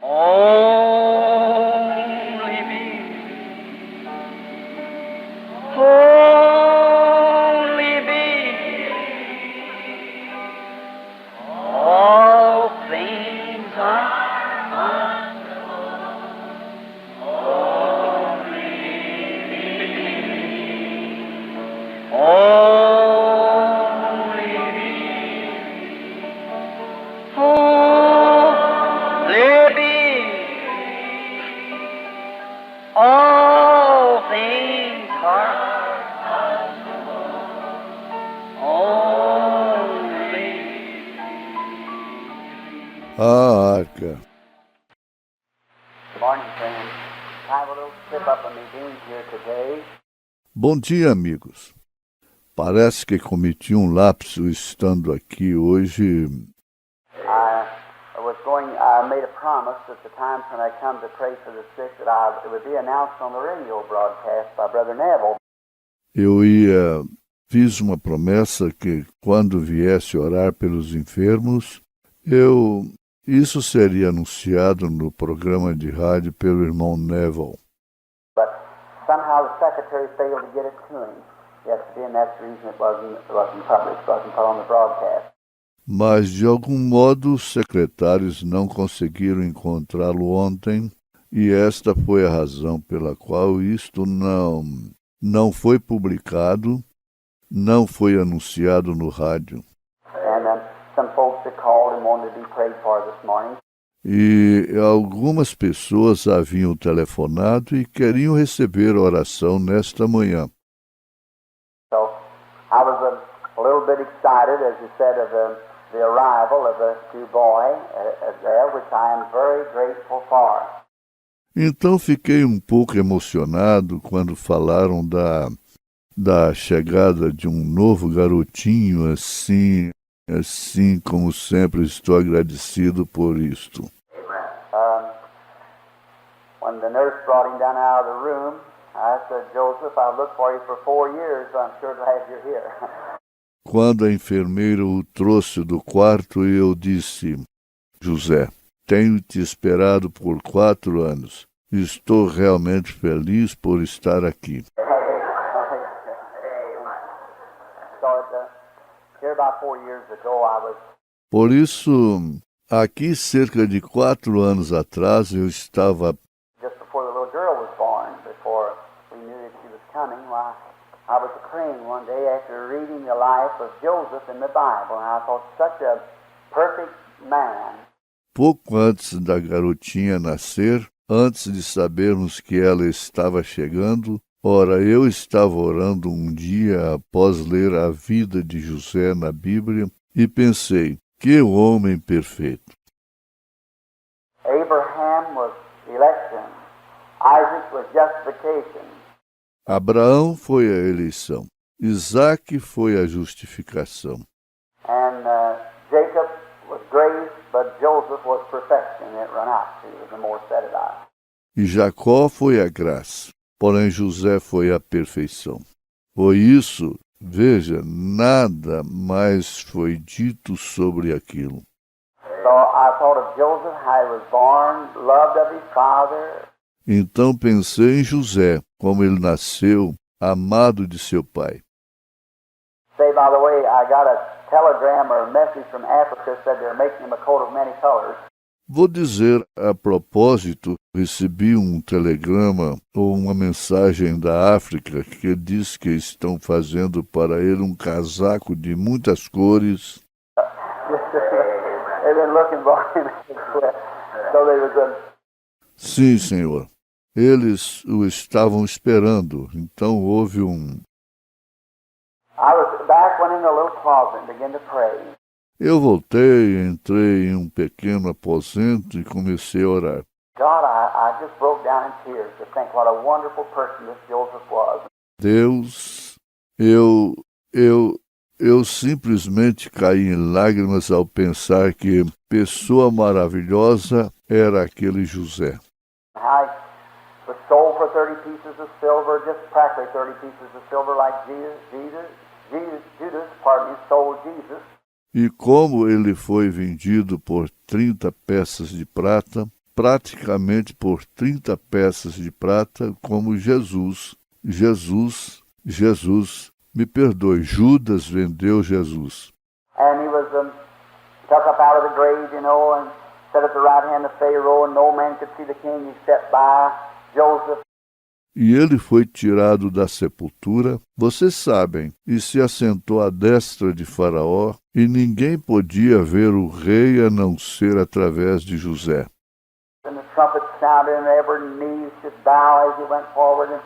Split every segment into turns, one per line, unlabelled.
Only me, only me. All things are only me, only me. All things are only.
A arca.
Good morning, friends. I have a little slip up on me being here today.
Bom dia, amigos. Parece que cometi um lapso estando aqui hoje.
I made a promise at the times when I come to pray for the sick that it would be announced on the radio broadcast by Brother Neville.
Fiz uma promessa que quando viesse orar pelos enfermos, isso seria anunciado no programa de rádio pelo irmão Neville.
But somehow the secretary failed to get it to him yesterday, and that's the reason it wasn't published, wasn't put on the broadcast.
Mas, de algum modo, os secretários não conseguiram encontrá-lo ontem, e esta foi a razão pela qual isto não foi publicado, não foi anunciado no rádio.
And some folks that called and wanted to be prayed for this morning.
E algumas pessoas haviam telefonado e queriam receber oração nesta manhã.
So I was a little bit excited, as you said, of the arrival of the new boy there, which I am very grateful for.
Então fiquei um pouco emocionado quando falaram da chegada de um novo garotinho, assim como sempre estou agradecido por isto.
When the nurse brought him down out of the room, I said, Joseph, I've looked for you for 4 years, so I'm sure glad you're here.
Quando a enfermeira o trouxe do quarto, eu disse, José, tenho te esperado por 4 anos. Estou realmente feliz por estar aqui. Por isso, aqui cerca de 4 anos atrás, eu estava...
Just before the little girl was born, before we knew that she was coming, I was praying one day after reading the life of Joseph in the Bible, and I thought, such a perfect man.
Pouco antes da garotinha nascer, antes de sabermos que ela estava chegando, ora, eu estava orando um dia após ler a vida de José na Bíblia e pensei, que homem perfeito.
Abraham was election. Isaac was justification.
Abraão foi a eleição. Isaac foi a justificação.
And Jacob was grace, but Joseph was perfection. It ran out to the more said about.
E Jacó foi a graça, porém José foi a perfeição. Por isso, veja, nada mais foi dito sobre aquilo.
So I thought of Joseph, how he was born, loved of his father.
Então pensei em José, como ele nasceu, amado de seu pai.
Say, by the way, I got a telegram or a message from Africa said they're making him a coat of many colors.
Vou dizer, a propósito, recebi um telegrama ou uma mensagem da África que diz que estão fazendo para ele um casaco de muitas cores.
They've been looking for him. So they was
Sim, senhor. Eles o estavam esperando, então houve um...
I was back, went in a little closet and began to pray.
Eu voltei, entrei em um pequeno aposento e comecei a orar.
God, I just broke down in tears to think what a wonderful person this Joseph was.
Deus, eu simplesmente caí em lágrimas ao pensar que pessoa maravilhosa era aquele José.
How he was sold for 30 pieces of silver, just practically 30 pieces of silver, like Judas sold Jesus.
E como ele foi vendido por 30 peças de prata, praticamente por 30 peças de prata, como Jesus, Jesus, Jesus. Me perdoe, Judas vendeu Jesus.
And he was took up out of the grave, and set at the right hand of Pharaoh, and no man could see the king except by Joseph.
E ele foi tirado da sepultura, vocês sabem, e se assentou à destra de Faraó, e ninguém podia ver o rei a não ser através de José.
And the trumpet sounded, and every knee should bow as he went forward.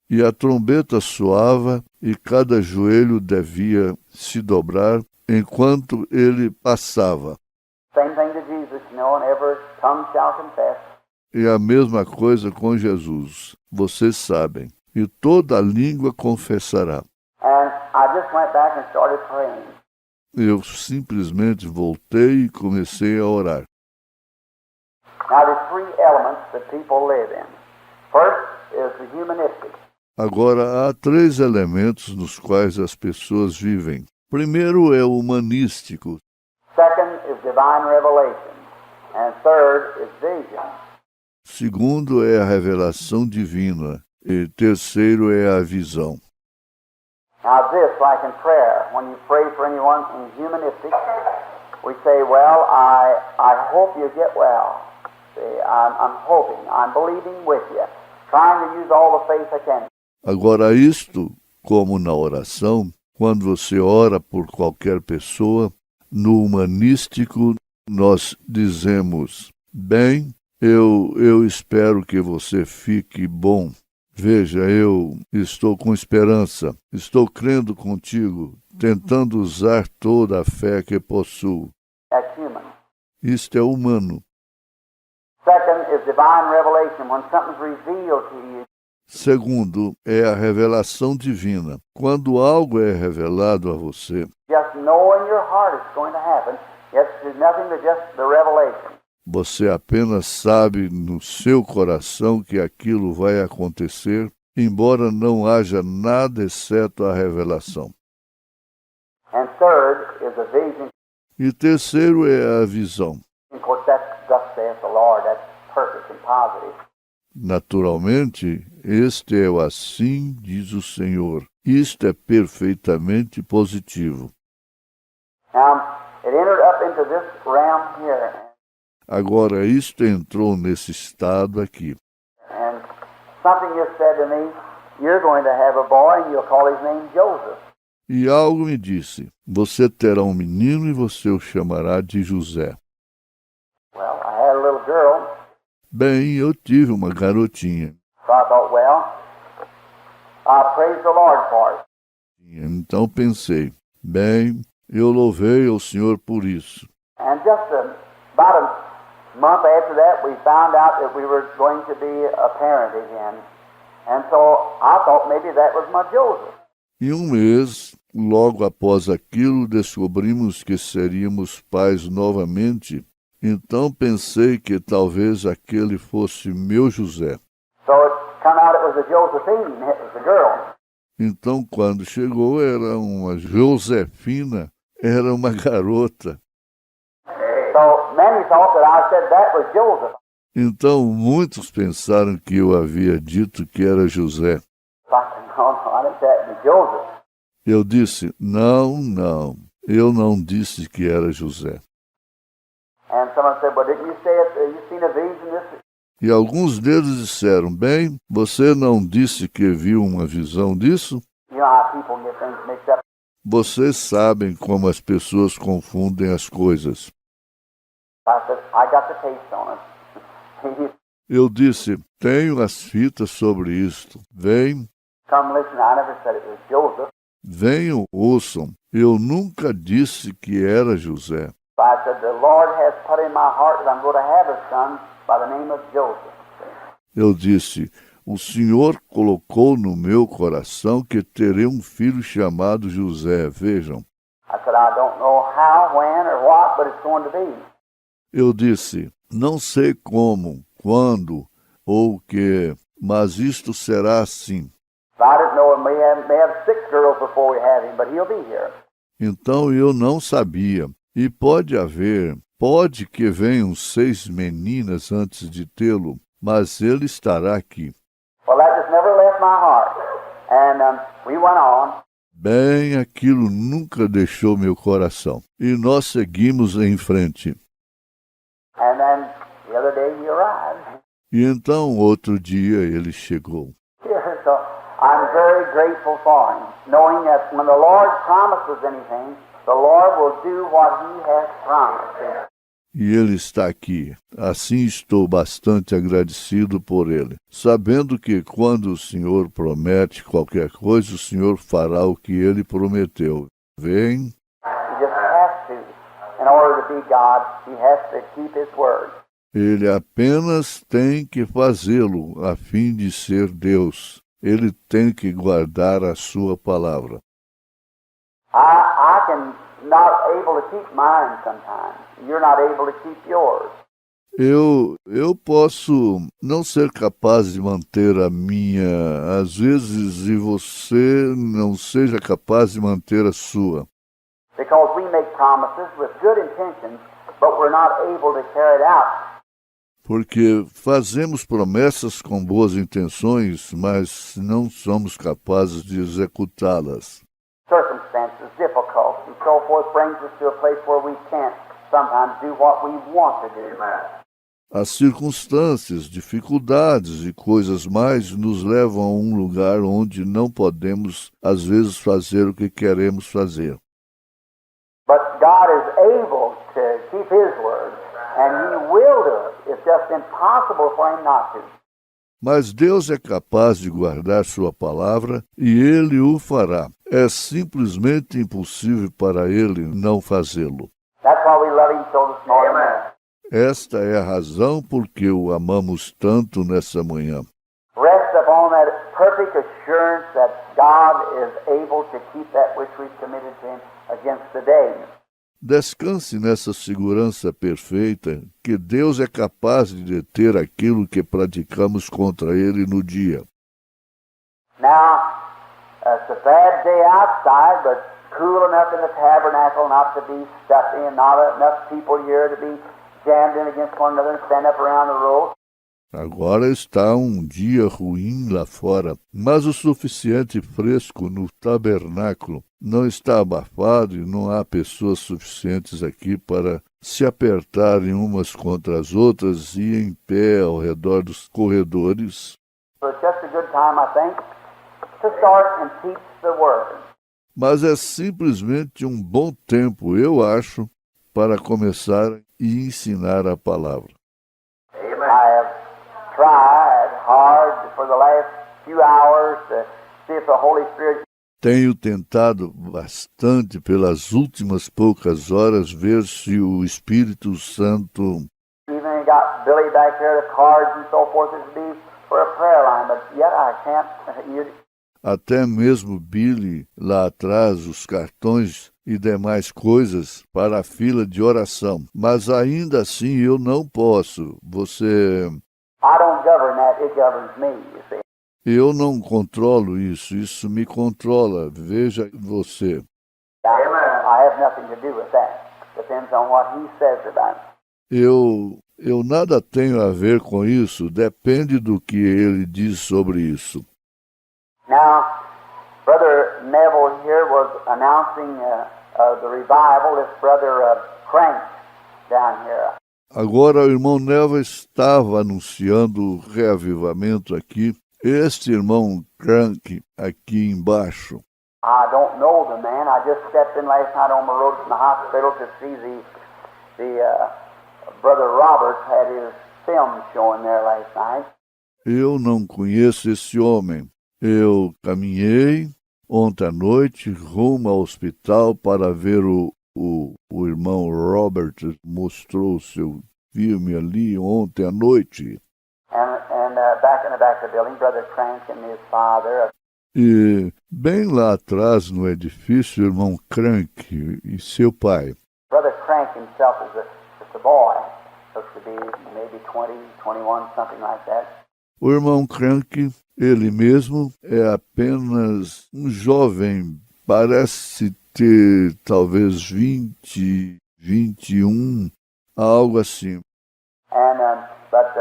E a trombeta soava, e cada joelho devia se dobrar enquanto ele passava.
Same thing to Jesus, and every tongue shall confess.
E a mesma coisa com Jesus, vocês sabem, e toda língua confessará.
And I just went back and started praying.
Eu simplesmente voltei e comecei a orar.
Now there's three elements that people live in. First is the humanistic.
Agora, há 3 elementos nos quais as pessoas vivem. Primeiro é o humanístico.
Second is divine revelation. And third is vision.
Segundo é a revelação divina. E terceiro é a visão.
Now this, like in prayer, when you pray for anyone in humanistic, we say, well, I hope you get well. See, I'm hoping, I'm believing with you, trying to use all the faith I can.
Agora, isto, como na oração, quando você ora por qualquer pessoa, no humanístico nós dizemos, bem, eu espero que você fique bom. Veja, eu estou com esperança, estou crendo contigo, tentando usar toda a fé que possuo.
That's human.
Isto é humano.
Second is divine revelation, when something's revealed to you.
Segundo, é a revelação divina. Quando algo é revelado a você,
Just know in your heart it's going to happen. Yes, there's nothing but just the revelation.
você apenas sabe no seu coração que aquilo vai acontecer, embora não haja nada exceto a revelação.
And third is a vision.
E terceiro é a visão.
Of course, that's thus saith the Lord. That's perfect and positive.
Naturalmente, este é o assim diz o Senhor. Isto é perfeitamente positivo.
Now, it entered up into this realm here,
Agora, isto entrou nesse estado aqui.
and something just said to me, you're going to have a boy, and you'll call his name Joseph.
E algo me disse, você terá um menino e você o chamará de José.
Well, I had a little girl,
Bem, eu tive uma garotinha.
so I thought, well, I'll praise the Lord for it.
Então pensei, bem, eu louvei ao Senhor por isso.
And just about a month after that, we found out that we were going to be a parent again. And so I thought maybe that was my Joseph.
E um mês, logo após aquilo, descobrimos que seríamos pais novamente. Então pensei que talvez aquele fosse meu José.
So it come out it was a Josephine, it was a girl.
Então, quando chegou, era uma Josefina, era uma garota.
So many thought that I said that was Joseph.
Então, muitos pensaram que eu havia dito que era José.
I said, no, I didn't say it was Joseph.
Eu disse, não, eu não disse que era José.
And someone said, well, didn't you say it? You seen a vision this?
E alguns deles disseram, bem, você não disse que viu uma visão disso?
You know how people get things mixed up.
Vocês sabem como as pessoas confundem as coisas.
I said, I got the taste on it.
Eu disse, tenho as fitas sobre isto. Vem,
Come listen, I never said it was Joseph.
venham, ouçam. Eu nunca disse que era José.
I said, the Lord has put in my heart that I'm going to have a son by the name of Joseph.
Eu disse, o Senhor colocou no meu coração que terei um filho chamado José. Vejam.
I said, I don't know how, when, or what, but it's going to be.
Eu disse, não sei como, quando ou o que, mas isto será assim.
I didn't know, may have 6 girls before we have him, but he'll be here.
Então eu não sabia. E pode haver Pode que venham 6 meninas antes de tê-lo, mas ele estará aqui.
Well, that just never left my heart. And we went on.
Bem, aquilo nunca deixou meu coração. E nós seguimos em frente.
And then the other day he arrived.
E então, outro dia, ele chegou.
Here, so I'm very grateful for him, knowing that when the Lord promises anything, the Lord will do what he has promised.
E ele está aqui. Assim estou bastante agradecido por ele, sabendo que quando o Senhor promete qualquer coisa, o Senhor fará o que ele prometeu. Vem.
He just has to. In order to be God, he has to keep his word.
Ele apenas tem que fazê-lo a fim de ser Deus. Ele tem que guardar a sua palavra.
I can not able to keep mine sometimes. You're not able to keep yours.
Eu posso não ser capaz de manter a minha, às vezes, e você não seja capaz de manter a sua.
Because we make promises with good intentions, but we're not able to carry it out.
Porque fazemos promessas com boas intenções, mas não somos capazes de executá-las.
Circumstances, difficulties, and so forth brings us to a place where we can't sometimes do what we want to do.
As circunstâncias, dificuldades e coisas mais nos levam a um lugar onde não podemos, às vezes, fazer o que queremos fazer.
But God is able to keep his word, and he will do it. It's just impossible for him not to.
Mas Deus é capaz de guardar sua palavra e ele o fará. É simplesmente impossível para ele não fazê-lo.
That's why we love him so this morning.
Esta é a razão por que o amamos tanto nessa manhã.
Rest upon that perfect assurance that God is able to keep that which we've committed to him against the day.
Descanse nessa segurança perfeita que Deus é capaz de deter aquilo que praticamos contra ele no dia.
Now, it's a bad day outside, but cool enough in the tabernacle not to be stuffy and not enough people here to be jammed in against one another and stand up around the row.
Agora está um dia ruim lá fora, mas o suficiente fresco no tabernáculo. Não está abafado e não há pessoas suficientes aqui para se apertarem umas contra as outras e ir em pé ao redor dos corredores.
So it's just a good time, I think, to start and teach the Word.
Mas é simplesmente um bom tempo, eu acho, para começar e ensinar a palavra.
I have tried hard for the last few hours to see if the Holy Spirit.
Tenho tentado bastante pelas últimas poucas horas ver se o Espírito Santo...
Even got Billy back there, the cards and so forth, it would be for a prayer line, but yet I can't.
Até mesmo Billy, lá atrás, os cartões e demais coisas para a fila de oração. Mas ainda assim eu não posso.
I don't govern that, it governs me, you see.
Eu não controlo isso, isso me controla. Veja você.
I have nothing to do with that. Depends on what he says about it.
Eu nada tenho a ver com isso, depende do que ele diz sobre isso.
Now, Brother Neville here was announcing the revival. This Brother Crank down here.
Agora o irmão Neva estava anunciando o reavivamento aqui. Este irmão Crank aqui embaixo.
I don't know the man. I just stepped in last night on my road from the hospital to see the Brother Roberts had his film showing there last night.
Eu não conheço esse homem. Eu caminhei ontem à noite rumo ao hospital para ver o irmão Robert mostrou o seu filme ali ontem à noite.
And back in the back of the building, Brother Crank and his father.
E bem lá atrás no edifício, o irmão Crank e seu pai.
Brother Crank himself is just a boy. Looks to be maybe 20, 21, something like that.
O irmão Crank, ele mesmo, é apenas um jovem, parece ter talvez 20, 21, algo assim.
And but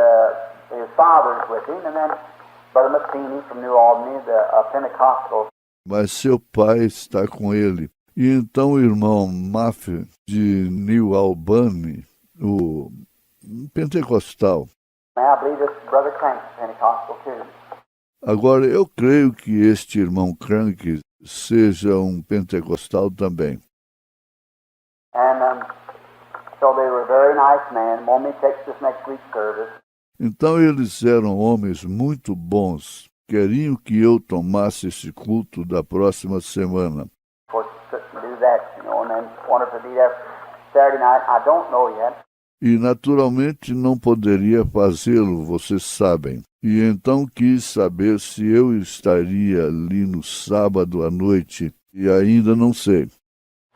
his father's with him, and then Brother Matheny from New Albany, a Pentecostal.
Mas seu pai está com ele. E então o irmão Maffei de New Albany, o pentecostal.
Now I believe this Brother Crank's Pentecostal too.
Agora, eu creio que este irmão Crank seja um pentecostal também.
And so they were very nice men. Want me to take this next week's service.
Então eles eram homens muito bons. Queriam que eu tomasse esse culto da próxima semana.
Of course, couldn't do that, and then wanted to be there Saturday night. I don't know yet.
E naturalmente não poderia fazê-lo, vocês sabem. E então quis saber se eu estaria ali no sábado à noite, e ainda não sei.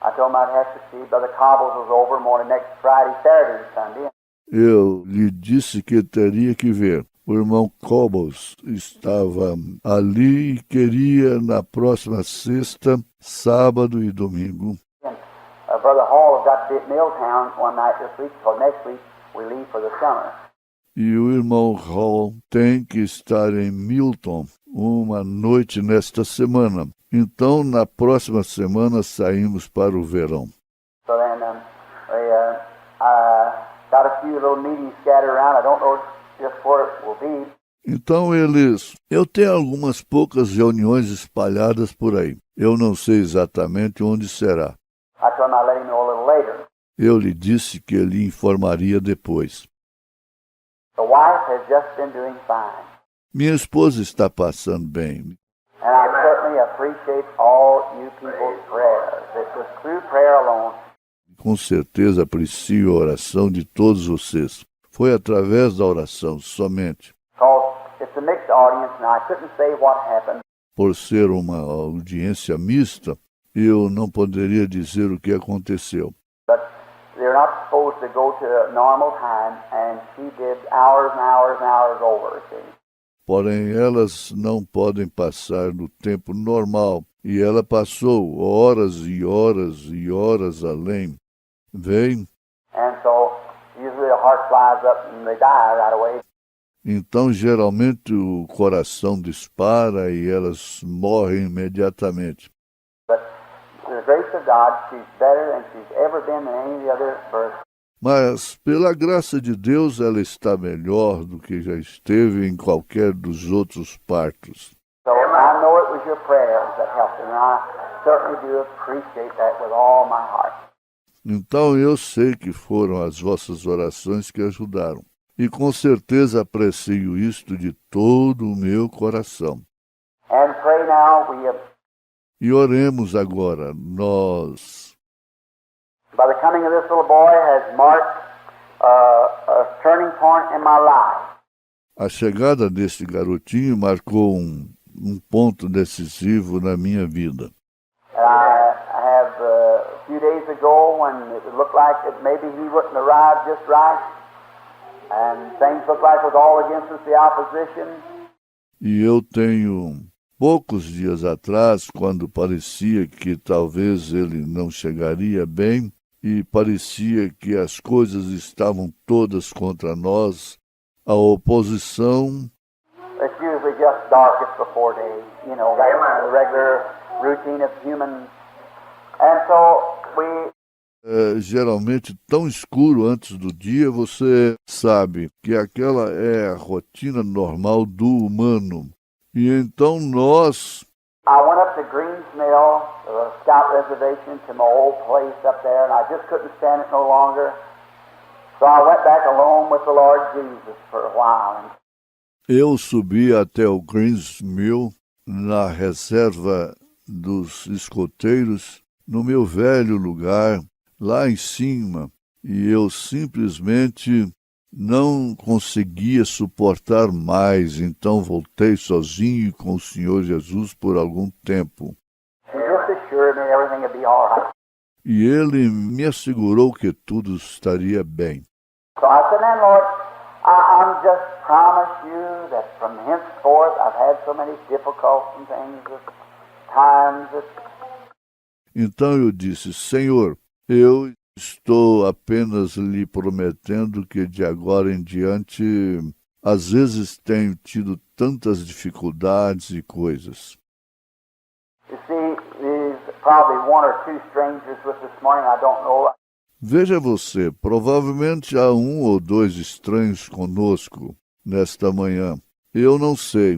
I told him I'd have to see Brother Cobbles was over morning next Friday, Saturday, and Sunday.
Eu lhe disse que teria que ver. O irmão Cobbles estava ali e queria na próxima sexta, sábado e domingo.
Brother Hall has got to be at Milltown one night this week, so next week we leave for the summer.
E o irmão Hall tem que estar em Milton uma noite nesta semana. Então, na próxima semana, saímos para o verão.
So then got a few little meetings scattered around. I don't know just where it will be.
Então eu tenho algumas poucas reuniões espalhadas por aí. Eu não sei exatamente onde será.
I told him I'd let him know a little later.
Eu lhe disse que ele informaria depois.
The wife has just been doing fine.
Minha esposa está passando bem.
And I certainly appreciate all you people's prayers. It was through prayer alone.
Com certeza aprecio a oração de todos vocês. Foi através da oração somente.
Because it's a mixed audience and I couldn't say what happened.
Por ser uma audiência mista, eu não poderia dizer o que aconteceu.
But they're not supposed to go to a normal time, and she did hours and hours and hours over, see.
Porém, elas não podem passar no tempo normal, e ela passou horas e horas e horas além. Vem?
And so usually the heart flies up and they die right away.
Então, geralmente, o coração dispara e elas morrem imediatamente.
But through the grace of God, she's better than she's ever been in any other birth.
Mas, pela graça de Deus, ela está melhor do que já esteve em qualquer dos outros partos.
So I know it was your prayers that helped her, and I certainly do appreciate that with all my heart.
Então eu sei que foram as vossas orações que ajudaram. E com certeza aprecio isto de todo o meu coração.
And pray now, we have,
E oremos agora, nós.
by the coming of this little boy has marked a turning point in my life.
A chegada deste garotinho marcou um ponto decisivo na minha vida.
And I have a few days ago when it looked like that maybe he wouldn't arrive just right, and things looked like it was all against us, the opposition.
E eu tenho poucos dias atrás, quando parecia que talvez ele não chegaria bem, e parecia que as coisas estavam todas contra nós, a oposição.
It's usually just darkest before day, that's the regular routine of human. And so we
É geralmente tão escuro antes do dia, você sabe que aquela é a rotina normal do humano. E então nós
I went up to Greens Mill, the Scout Reservation, to my old place up there, and I just couldn't stand it no longer. So I went back alone with the Lord Jesus for a while.
eu subi até o Greens Mill, na reserva dos escoteiros, no meu velho lugar, lá em cima, e eu simplesmente não conseguia suportar mais, então voltei sozinho com o Senhor Jesus por algum tempo.
He just assured me everything would be all right.
E ele me assegurou que tudo estaria bem.
So I said, then Lord, I'm just promise you that from henceforth I've had so many difficulties and things, times that
Então eu disse, Senhor, eu Estou apenas lhe prometendo que de agora em diante, às vezes tenho tido tantas dificuldades e coisas.
You see, there's probably one or two strangers with this morning, I don't know.
Veja você, provavelmente há um ou dois estranhos conosco nesta manhã. Eu não sei.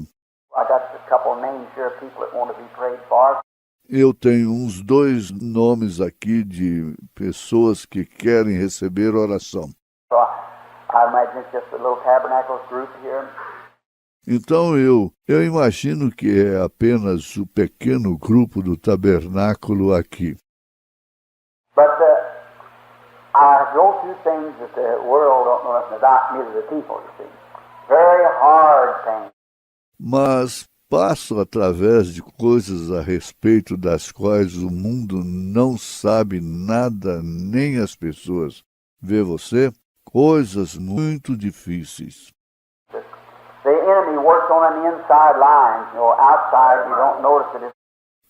I got a couple of names here of people that want to be prayed for.
Eu tenho uns 2 nomes aqui de pessoas que querem receber oração.
So I imagine it's just a little tabernacles group here.
Então eu imagino que é apenas o pequeno grupo do tabernáculo aqui.
But I go through things that the world don't know nothing about, neither the people, you see. Very hard things.
Mas passo através de coisas a respeito das quais o mundo não sabe nada, nem as pessoas. Vê você? Coisas muito difíceis.
The enemy works on the inside lines. You know, outside you don't notice it.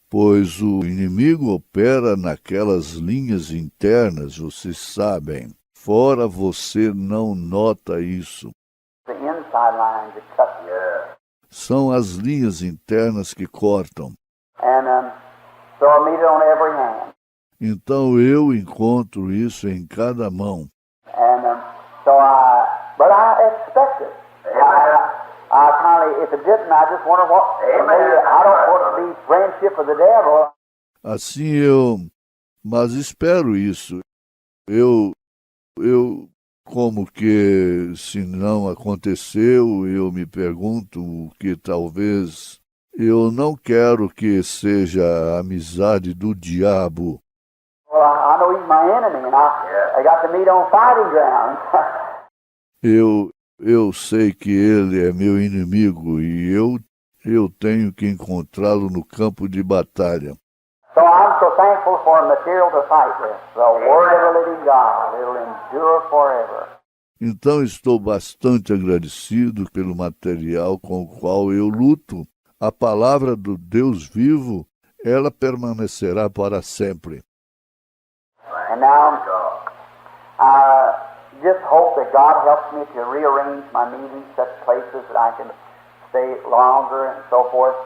Pois o inimigo opera naquelas linhas internas, vocês sabem. Fora você não nota isso.
The inside lines that cut you.
São as linhas internas que cortam.
And so I meet it on every hand.
Então eu encontro isso em cada mão.
And but I expect it. I kind of, if it didn't, I just wonder what. Maybe I don't want to be friendship with the devil.
Assim mas espero isso. Eu como que se não aconteceu, eu me pergunto que talvez eu não quero que seja a amizade do diabo.
Well, I know he's my enemy, and I got to meet on fighting ground.
Eu sei que ele é meu inimigo e eu tenho que encontrá-lo no campo de batalha.
So I'm so thankful for material to fight with. The Word of the living God. It'll endure forever.
Então estou bastante agradecido pelo material com o qual eu luto. A palavra do Deus vivo, ela permanecerá para sempre.
And now, I just hope that God helps me to rearrange my meetings, such places that I can stay longer and so forth.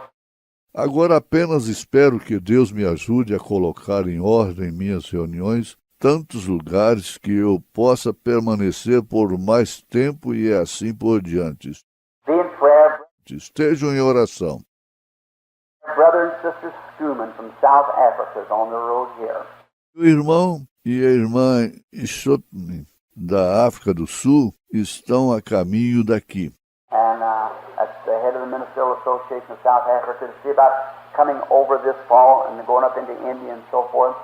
Agora apenas espero que Deus me ajude a colocar em ordem minhas reuniões, tantos lugares que eu possa permanecer por mais tempo e assim por diante.
Be in prayer.
Estejam em oração.
Brother and Sister Skuman from South Africa is on the road here.
O irmão e a irmã Schotman, da África do Sul, estão a caminho daqui.
And that's the head of the Ministerial Association of South Africa to see about coming over this fall and going up into India and so forth.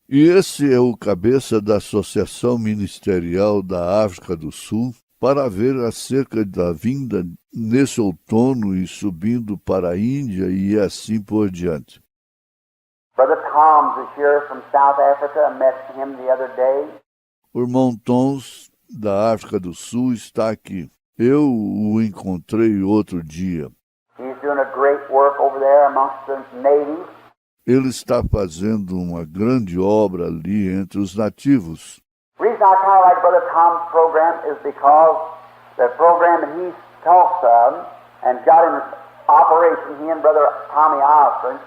E esse é o cabeça da Associação Ministerial da África do Sul para ver acerca da vinda nesse outono e subindo para a Índia e assim por diante.
Brother Tom's is here from South Africa. I met him the other day.
O irmão Tons, da África do Sul, está aqui. Eu o encontrei outro dia.
He's doing a great work over there amongst the natives.
Ele está fazendo uma grande obra ali entre os nativos.
The reason I kind of like Brother Tom's program is because the program that he talks of and got in operation, he and Brother Tommy Osborne,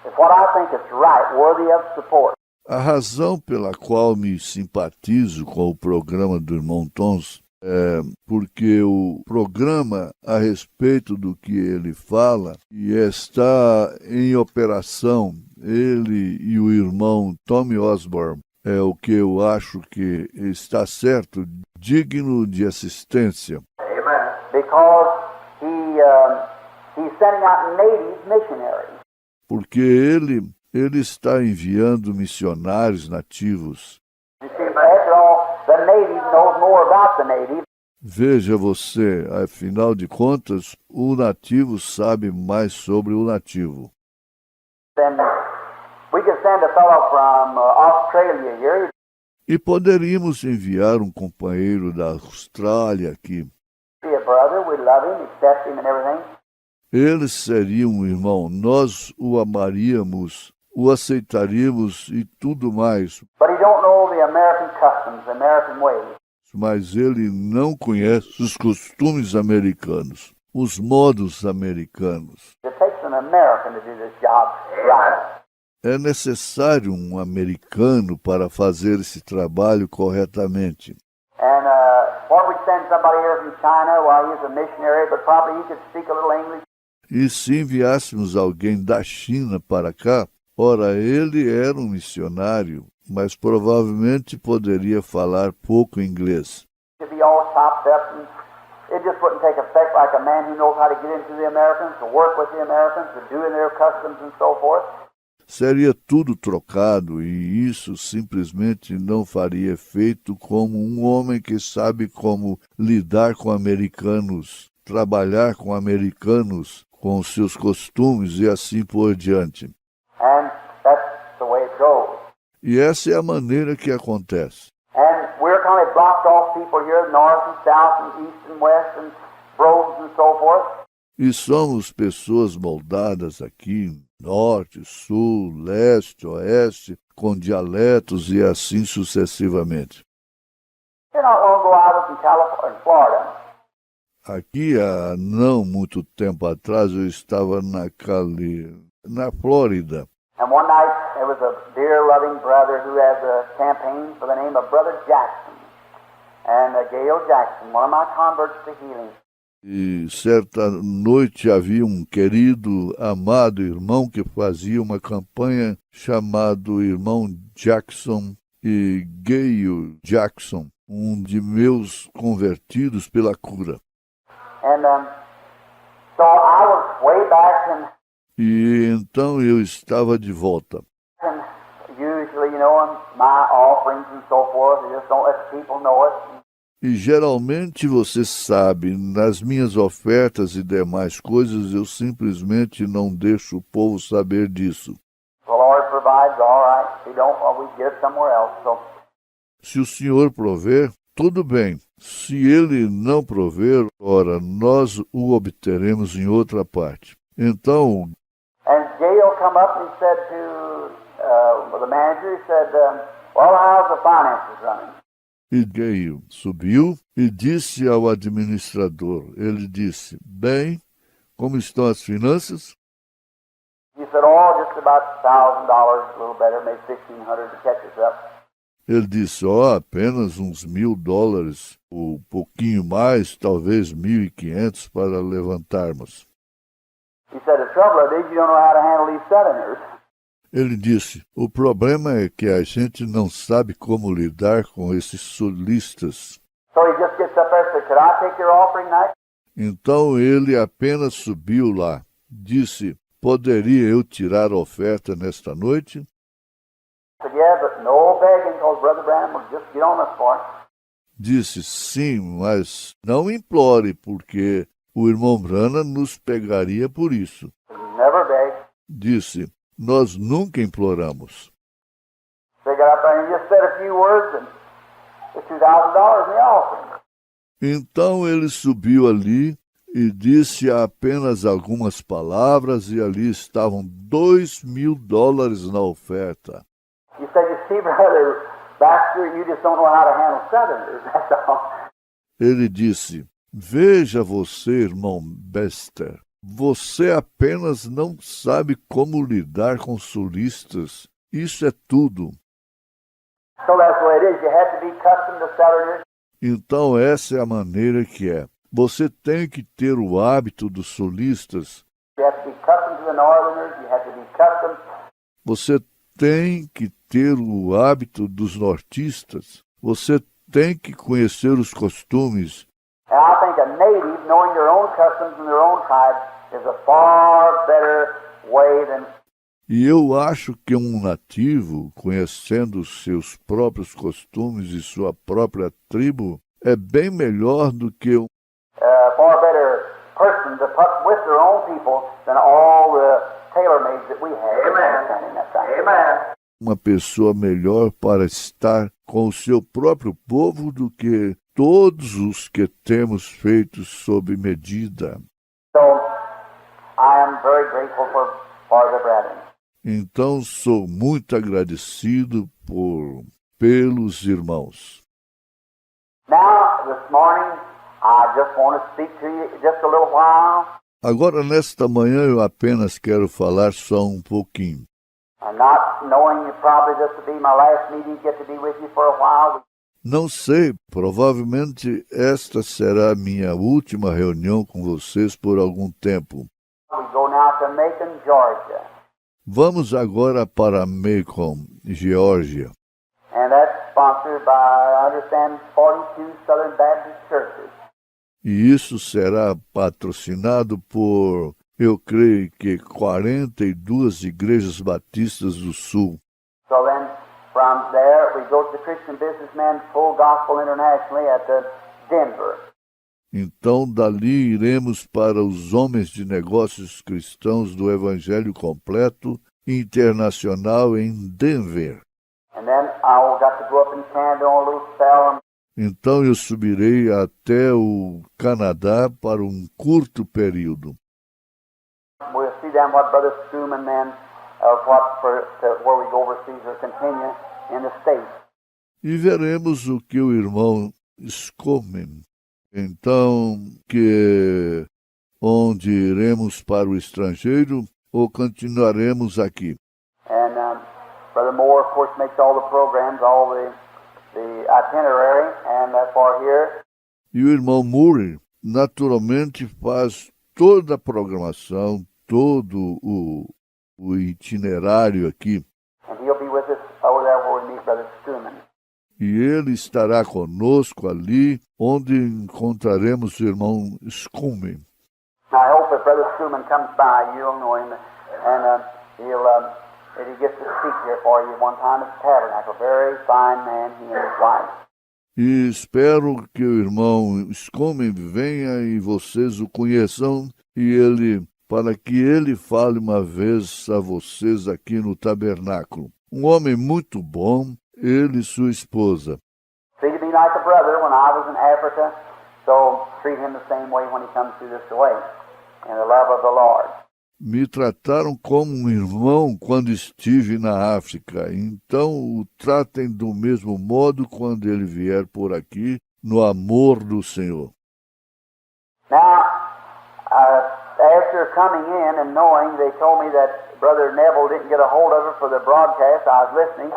is what I think is right, worthy of support.
A razão pela qual me simpatizo com o programa do irmão Tons é porque o programa a respeito do que ele fala e está em operação, ele e o irmão Tommy Osborne, é o que eu acho que está certo, digno de assistência.
Amen. Because he's sending out native missionaries.
Porque ele está enviando missionários nativos.
You see, after all, the native knows more about the native.
Veja você, afinal de contas, o nativo sabe mais sobre o nativo.
Then we could send a fellow from Australia here.
E poderíamos enviar um companheiro da Austrália aqui.
Be a brother, we love him, accept him and everything.
Ele seria um irmão, nós o amaríamos o aceitaríamos e tudo mais,
But he don't know the American customs, the American ways.
mas ele não conhece os costumes americanos, os modos americanos.
It takes an American to do this job right.
É necessário um americano para fazer esse trabalho corretamente.
And or we'd send somebody here from China while he's a missionary, but probably he could speak a little English.
E se enviássemos alguém da China para cá, ora, ele era um missionário, mas provavelmente poderia falar pouco inglês.
He'd be all topped up, and it just wouldn't take effect like a man who knows how to get into the Americans, to work with the Americans, to do in their customs and so forth.
Seria tudo trocado e isso simplesmente não faria efeito como um homem que sabe como lidar com americanos, trabalhar com americanos, com seus costumes e assim por diante.
And that's the way it goes.
E essa é a maneira que acontece.
And we're kind of blocked off people here, north and south and east and west and roads and so forth.
E somos pessoas moldadas aqui, norte, sul, leste, oeste, com dialetos e assim sucessivamente.
You know, long ago I was in California, in Florida.
Aqui, há não muito tempo atrás, eu estava na Flórida.
And one night there was a dear loving brother who has a campaign for the name of Brother Jackson. And Gail Jackson, one of my converts to healing.
E certa noite havia um querido, amado irmão que fazia uma campanha chamado Irmão Jackson e Gayle Jackson, um de meus convertidos pela cura.
And so I was way back
E então eu estava de volta.
and usually, you know, my offerings and so forth, I just don't let the people know it.
E geralmente, você sabe, nas minhas ofertas e demais coisas, eu simplesmente não deixo o povo saber disso.
The Lord provides, all right. If He don't, well, we get it somewhere else. So,
Se o Senhor prover, tudo bem. Se Ele não prover, ora, nós o obteremos em outra parte. Então,
and Gail come up and he said to the manager, he said, well, how's the finances running?
e Gayle subiu e disse ao administrador, ele disse, bem, como estão as finanças?
He said, oh, just about $1,000, a little better, maybe $1,500 to catch us up.
Ele disse, apenas uns $1.000, ou pouquinho mais, talvez 1.500 para levantarmos.
He said, the trouble is you don't know how to handle these Southerners.
Ele disse, o problema é que a gente não sabe como lidar com esses sulistas.
So he just gets up there and said, could I take your offering tonight?
Então ele apenas subiu lá, disse, poderia eu tirar a oferta nesta noite?
I said, yeah, but no begging, because Brother Branham will just get on us for it.
Disse, sim, mas não implore, porque o irmão Branham nos pegaria por isso.
Never beg.
Disse, nós nunca imploramos.
So he got up there and he just said a few words and it's $2,000 in the offering.
Então ele subiu ali e disse apenas algumas palavras e ali estavam $2.000 na oferta.
He said, you see, Brother Baxter, you just don't know how to handle Southerners, that's all.
Ele disse, veja você, irmão Bester, você apenas não sabe como lidar com sulistas. Isso é tudo.
So that's the way it is. You have to be accustomed to Southerners.
Então essa é a maneira que é. Você tem que ter o hábito dos sulistas.
You have to be accustomed to the Northerners. You have to be accustomed.
Você tem que ter o hábito dos nortistas. Você tem que conhecer os costumes.
And I think a native, knowing their own customs and their own tribe, is a far better way than.
E eu acho que um nativo, conhecendo os seus próprios costumes e sua própria tribo, é bem melhor do que
Far better person to put with their own people than all the tailor-mades that we have. Amen. That time. Amen.
uma pessoa melhor para estar com o seu próprio povo do que todos os que temos feito sob medida.
So, I am very grateful for the brethren.
Então sou muito agradecido pelos irmãos.
Now, this morning, I just want to speak to you just a little while.
Agora, nesta manhã, eu apenas quero falar só um pouquinho.
And not knowing you probably this will be my last meeting, get to be with you for a while.
Não sei, provavelmente esta será a minha última reunião com vocês por algum tempo.
We go now to Macon, Georgia.
Vamos agora para Macon, Geórgia.
And that's sponsored by, I understand, 42 Southern Baptist churches.
E isso será patrocinado por, eu creio que 42 igrejas batistas do Sul.
So then, from there, we go to the Christian Businessman Full Gospel Internationally at Denver.
Então, dali iremos para os homens de negócios cristãos do Evangelho Completo Internacional em Denver.
And then I got to go up in Canada on a little spell.
Então eu subirei até o Canadá para um curto período.
We'll see then what Brother Struman then, where we go overseas or continue in the States.
E veremos o que o irmão Scoman, então, que onde iremos para o estrangeiro ou continuaremos aqui.
And Brother Moore, of course, makes all the programs, all the itinerary, and for here.
E o irmão Murray, naturalmente, faz toda a programação, todo o itinerário aqui.
And he'll be with us over there where we meet Brother Struman.
E ele estará conosco ali, onde encontraremos o irmão Scumen.
I hope if Brother Struman comes by, you'll know him, and he gets to speak here for you one time at the tabernacle. Very fine man, he and his wife.
E espero que o irmão Scumen venha e vocês o conheçam, para que ele fale uma vez a vocês aqui no tabernáculo. Um homem muito bom, ele e sua esposa.
Treated me like a brother when I was in Africa, so treat him the same way when he comes through this way, in the love of the Lord.
Me trataram como um irmão quando estive na África, então o tratem do mesmo modo quando ele vier por aqui, no amor do Senhor.
Now, after coming in and knowing, they told me that Brother Neville didn't get a hold of it for the broadcast. I was listening.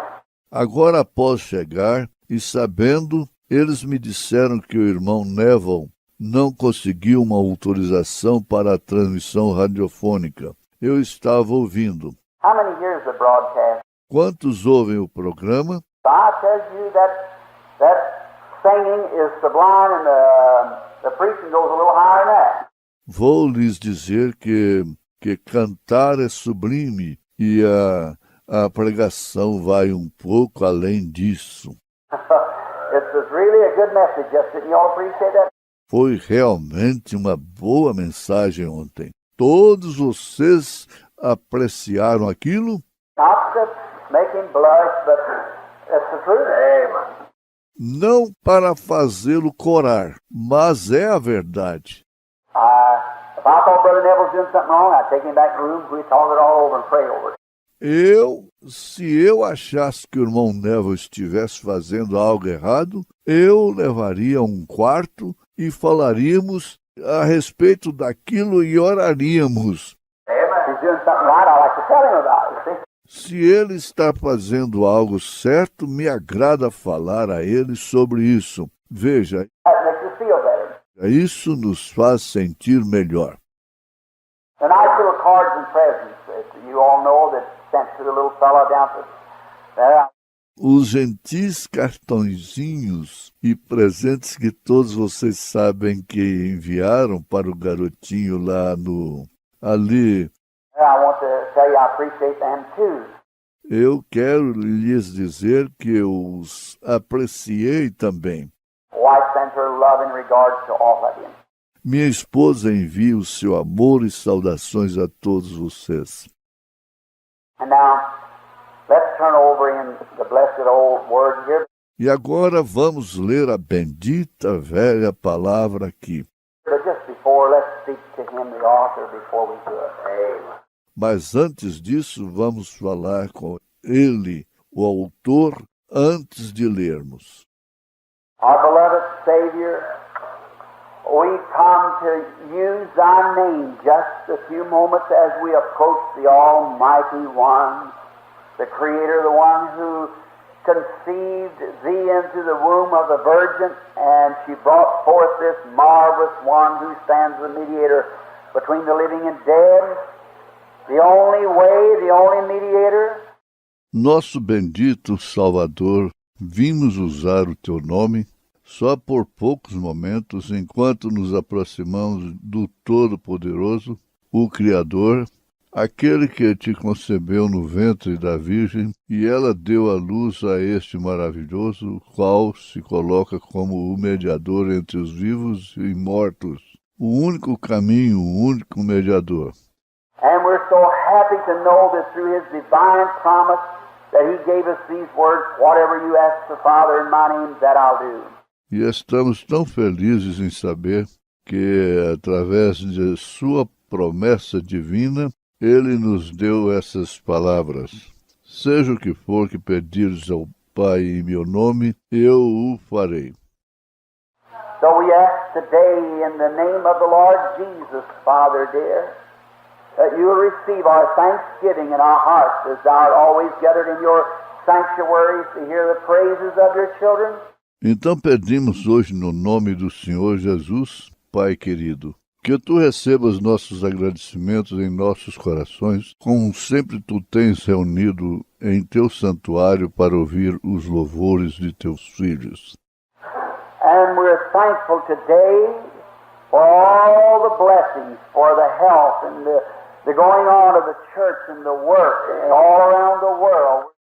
Agora, após chegar e sabendo, eles me disseram que o irmão Neville não conseguiu uma autorização para a transmissão radiofônica. Eu estava ouvindo.
How many hears the broadcast?
Quantos ouvem o programa?
So I tell you that singing is sublime and the preaching goes a little higher than that.
Vou lhes dizer que cantar é sublime e a pregação vai um pouco além disso.
It's really a good message, Justin. You all appreciate that?
Foi realmente uma boa mensagem ontem. Todos vocês apreciaram aquilo?
Not to make him blush, but it's the truth. Amen.
Não para fazê-lo corar, mas é a verdade.
If I thought Brother Neville was doing something wrong, I'd take him back to the room, we'd talk it all over and pray over it.
Se eu achasse que o irmão Neville estivesse fazendo algo errado, eu levaria a um quarto e falaríamos a respeito daquilo e oraríamos.
If he's doing something right, I like to tell him about it, see?
Se ele está fazendo algo certo, me agrada falar a ele sobre isso. Veja,
That makes us feel better.
isso nos faz sentir melhor.
The nice little cards and presents that you all know that sent to the little fellow down there.
Os gentis cartõezinhos e presentes que todos vocês sabem que enviaram para o garotinho lá ali.
I want to tell you I appreciate them too.
Eu quero lhes dizer que eu os apreciei também.
Wife sends her love in regards to all of you.
Minha esposa envia o seu amor e saudações a todos vocês.
And now, let's turn over in the blessed old word here.
E agora vamos ler a bendita velha palavra aqui.
But just before, let's speak to him, the author, before we do it. Amen.
Mas antes disso, vamos falar com ele, o autor, antes de lermos.
Our beloved Savior, we come to use thy name just a few moments as we approach the Almighty One, the Creator, the one who conceived thee into the womb of the Virgin, and she brought forth this marvelous one who stands the mediator between the living and dead, the only way, the only mediator.
Nosso bendito Salvador, vimos usar o teu nome só por poucos momentos enquanto nos aproximamos do Todo-Poderoso, o Criador, aquele que te concebeu no ventre da Virgem, e ela deu à luz a este maravilhoso, qual se coloca como o mediador entre os vivos e mortos, o único caminho, o único mediador.
And we're so happy to know that through His divine promise that He gave us these words, whatever you ask the Father in my name, that I'll do.
E estamos tão felizes em saber que, através de sua promessa divina, Ele nos deu essas palavras. Seja o que for que pedires ao Pai em meu nome, eu o farei.
So we ask today in the name of the Lord Jesus, Father dear, that you will receive our thanksgiving in our hearts as thou art always gathered in your sanctuaries to hear the praises of your children.
Então pedimos hoje no nome do Senhor Jesus, Pai querido, que tu recebas nossos agradecimentos em nossos corações, como sempre tu tens reunido em teu santuário para ouvir os louvores de teus filhos.
And we're thankful today for all the blessings, for the health and the going on of the church and the work and all around the world.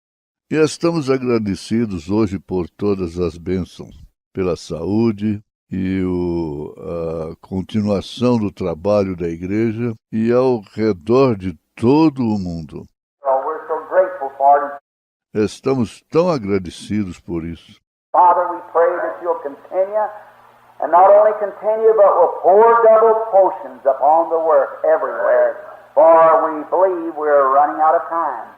E estamos agradecidos hoje por todas as bênçãos, pela saúde e a continuação do trabalho da igreja e ao redor de todo o mundo.
So we're so grateful for it.
Estamos tão agradecidos por isso.
Father, we pray that you'll continue, and not only continue, but will pour double potions upon the work everywhere, for we believe we're running out of time.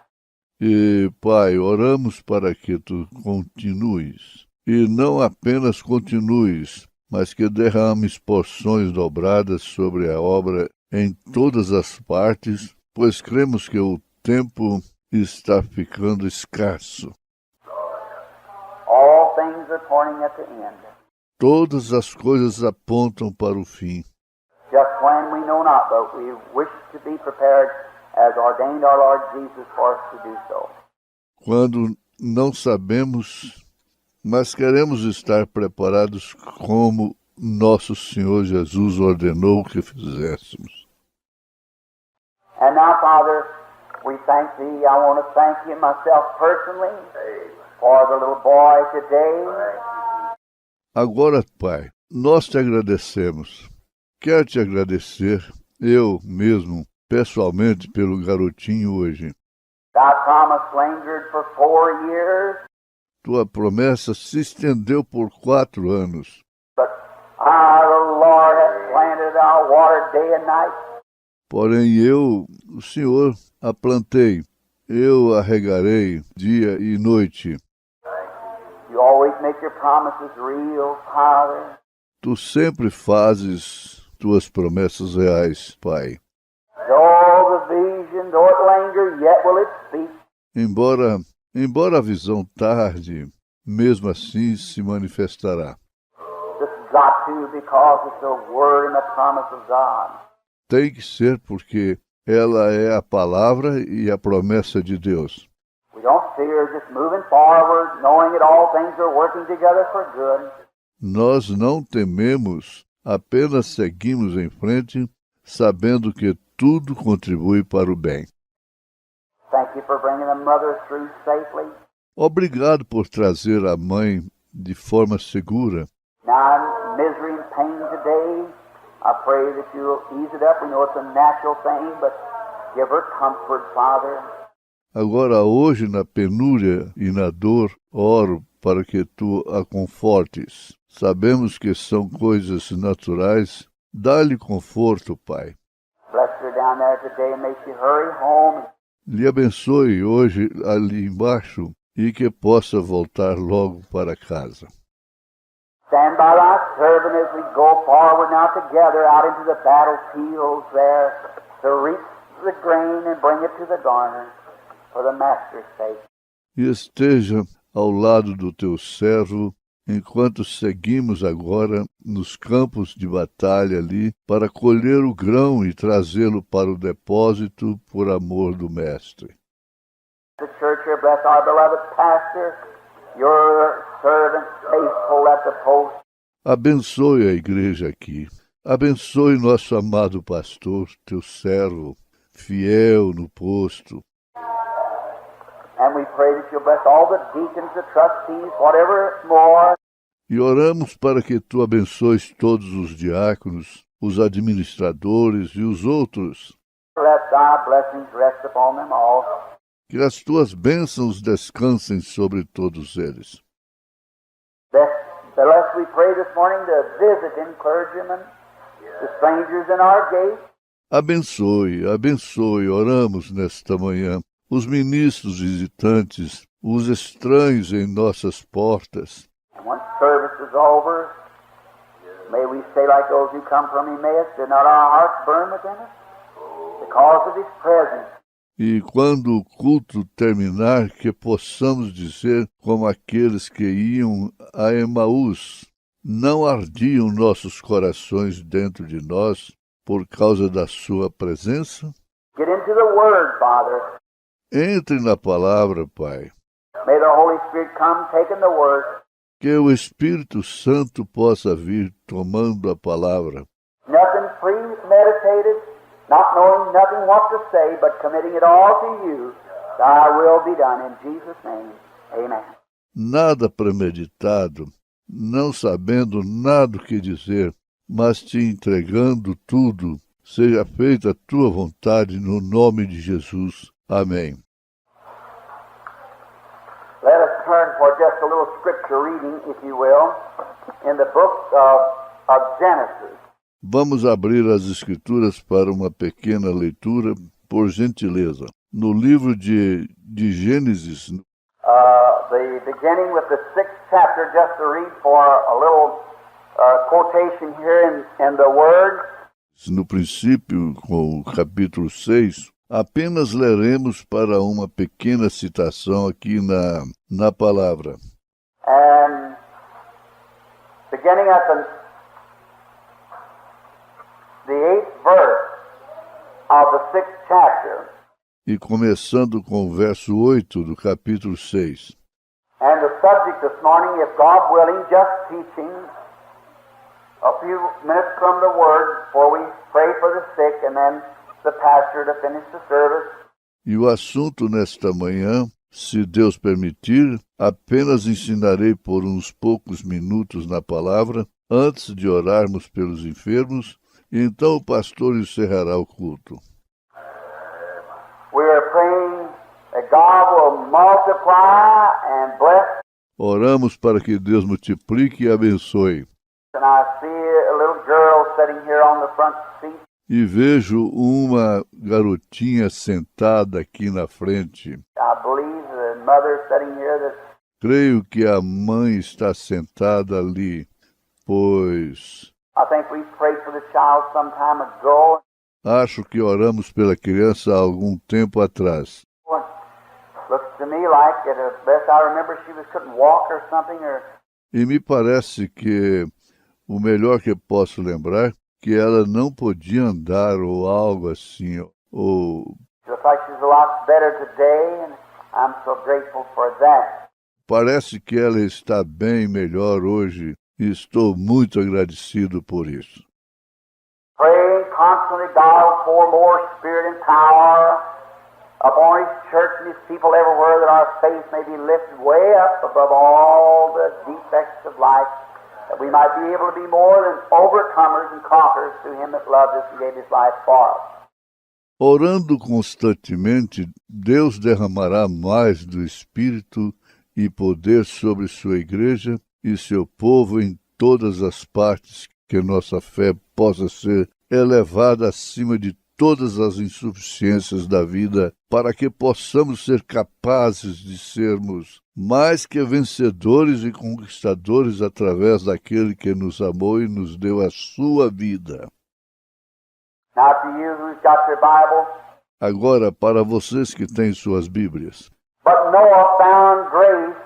E, Pai, oramos para que tu continues, e não apenas continues, mas que derrames porções dobradas sobre a obra em todas as partes, pois cremos que o tempo está ficando escasso.
All things are pointing at the end.
Todas as coisas apontam para o fim.
Just when we know not, but we wish to be prepared as ordained our Lord Jesus for us to do so.
Quando não sabemos, mas queremos estar preparados como nosso Senhor Jesus ordenou que fizéssemos.
And now, Father, we thank Thee. I want to thank You myself personally for the little boy today.
Agora, Pai, nós te agradecemos. Quero te agradecer, eu mesmo, pessoalmente, pelo garotinho hoje.
Thy promise lingered for 4 years,
Tua promessa se estendeu por 4 anos,
but I, the Lord, have planted our water day and night.
porém eu, o Senhor, a plantei, eu a regarei dia e noite.
You always make Your promises real, Father.
Tu sempre fazes tuas promessas reais, Pai.
Though the vision, though it linger, yet will it speak.
Embora a visão tarde, mesmo assim se manifestará.
This has got to because it's the word and the promise of God.
Tem que ser porque ela é a palavra e a promessa de Deus.
We don't fear just moving forward, knowing that all things are working together for good.
Nós não tememos, apenas seguimos em frente, sabendo que tudo contribui para o bem.
Thank You for bringing the mother through safely.
Obrigado por trazer a mãe de forma segura.
Now in misery and pain today, I pray that You'll ease it up. We know it's a natural thing, but give her comfort, Father.
Agora, hoje, na penúria e na dor, oro para que tu a confortes. Sabemos que são coisas naturais. Dá-lhe conforto, Pai.
Bless her down there today, and may she hurry home.
Lhe abençoe hoje ali embaixo e que possa voltar logo para casa.
Stand by thy servant as we go forward now together out into the battlefields there to reap the grain and bring it to the garner for the master's sake.
E esteja ao lado do teu servo, enquanto seguimos agora nos campos de batalha ali para colher o grão e trazê-lo para o depósito por amor do Mestre.
The church here, bless our beloved pastor, your servant, faithful at the post.
Abençoe a igreja aqui. Abençoe nosso amado pastor, teu servo, fiel no posto.
And we pray that you'll bless all the deacons, the trustees, whatever more.
E oramos para que tu abençoes todos os diáconos, os administradores e os outros.
Let thy blessings rest upon them all.
Que as tuas bênçãos descansem sobre todos eles.
Bless, we pray this morning to visit them, clergymen, the strangers in our gate.
Abençoe, abençoe, oramos nesta manhã, os ministros visitantes, os estranhos em nossas portas.
And once service is over, may we say like those who come from Emmaus, did not our hearts burn within us? Because of His presence.
E quando o culto terminar, que possamos dizer, como aqueles que iam a Emaús, não ardiam nossos corações dentro de nós por causa da sua presença?
Get into the Word, Father.
Entre na palavra, Pai.
May the Holy Spirit come taking the Word.
Que o Espírito Santo possa vir tomando a palavra.
Nothing premeditated, not knowing nothing what to say, but committing it all to you. Thy will be done in Jesus' name. Amen.
Nada premeditado, não sabendo nada o que dizer, mas te entregando tudo. Seja feita a tua vontade no nome de Jesus. Amém.
Let us turn for just a little scripture reading, if you will, in the book of Genesis.
Vamos abrir as Escrituras para uma pequena leitura, por gentileza. No livro de Gênesis.
The beginning with the 6th chapter, just to read for a little quotation here in the Word.
No princípio, com o capítulo 6, apenas leremos para uma pequena citação aqui na palavra.
And beginning at the 8th verse of the 6th chapter.
E começando com o verso 8 do capítulo 6.
And the subject this morning, if God willing, just teaching a few minutes from the Word before we pray for the sick and then the pastor to finish the service.
E o assunto nesta manhã, se Deus permitir, apenas ensinarei por uns poucos minutos na palavra, antes de orarmos pelos enfermos, e então o pastor encerrará o culto.
We are praying that God will multiply and bless.
Oramos para que Deus multiplique e abençoe.
And I see a little girl sitting here on the front seat.
E vejo uma garotinha sentada aqui na frente.
I believe the mother sitting here.
Creio que a mãe está sentada ali, pois
I think we prayed for the child some time ago.
acho que oramos pela criança há algum tempo atrás.
Looks to me like, at best I remember, she couldn't walk or something, or.
E me parece que o melhor que posso lembrar que ela não podia andar ou algo assim, ou
Looks like she's a lot better today, and I'm so grateful for that.
parece que ela está bem melhor hoje e estou muito agradecido por isso.
Praying constantly, God, pour more spirit and power upon His church and His people everywhere, that our faith may be lifted way up above all the defects of life, that we might be able to be more than overcomers and conquerors through Him that loved us and gave His life for us.
Orando constantemente, Deus derramará mais do Espírito e poder sobre sua igreja e seu povo em todas as partes, que nossa fé possa ser elevada acima de todas as insuficiências da vida, para que possamos ser capazes de sermos mais que vencedores e conquistadores através daquele que nos amou e nos deu a sua vida.
Now to you who's got your Bible,
Agora, para vocês que têm suas Bíblias,
but Noah found grace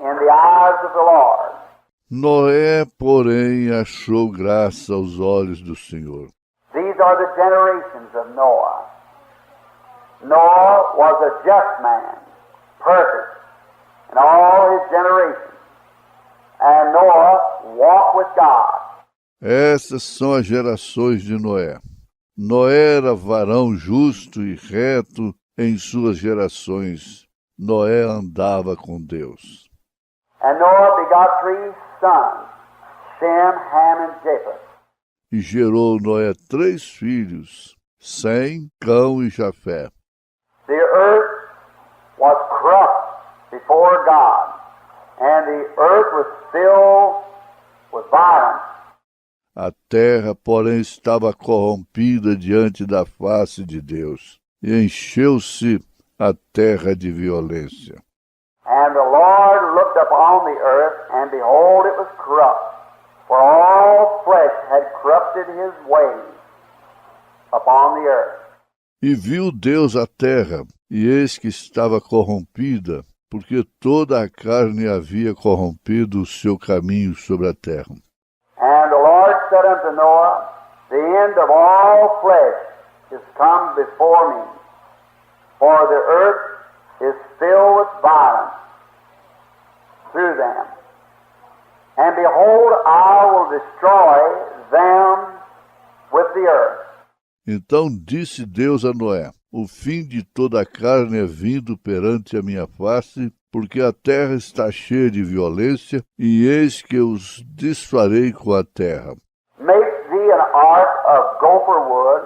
in the eyes of the Lord.
Noé, porém, achou graça aos olhos do Senhor.
These are the generations of Noah. Noah was a just man, perfect in all his generations. And Noah walked with God.
Essas são as gerações de Noé. Noé era varão justo e reto em suas gerações. Noé andava com Deus.
And Noah begot 3 sons, Shem, Ham, and Japheth.
E gerou Noé 3 filhos, Sem, Cão e Jafé.
The earth was corrupt before God, and the earth was filled with violence.
A terra, porém, estava corrompida diante da face de Deus, e encheu-se a terra de violência.
And the Lord looked upon the earth, and behold, it was corrupt, for all flesh had corrupted his ways upon the earth.
E viu Deus a terra, e eis que estava corrompida, porque toda a carne havia corrompido o seu caminho sobre a terra.
And the Lord said unto Noah, The end of all flesh is come before me, for the earth is filled with violence through them. And behold, I will destroy them with the earth.
Então disse Deus a Noé: O fim de toda a carne é vindo perante a minha face, porque a terra está cheia de violência, e eis que os desfarei com a terra.
Make thee an ark of gopher wood,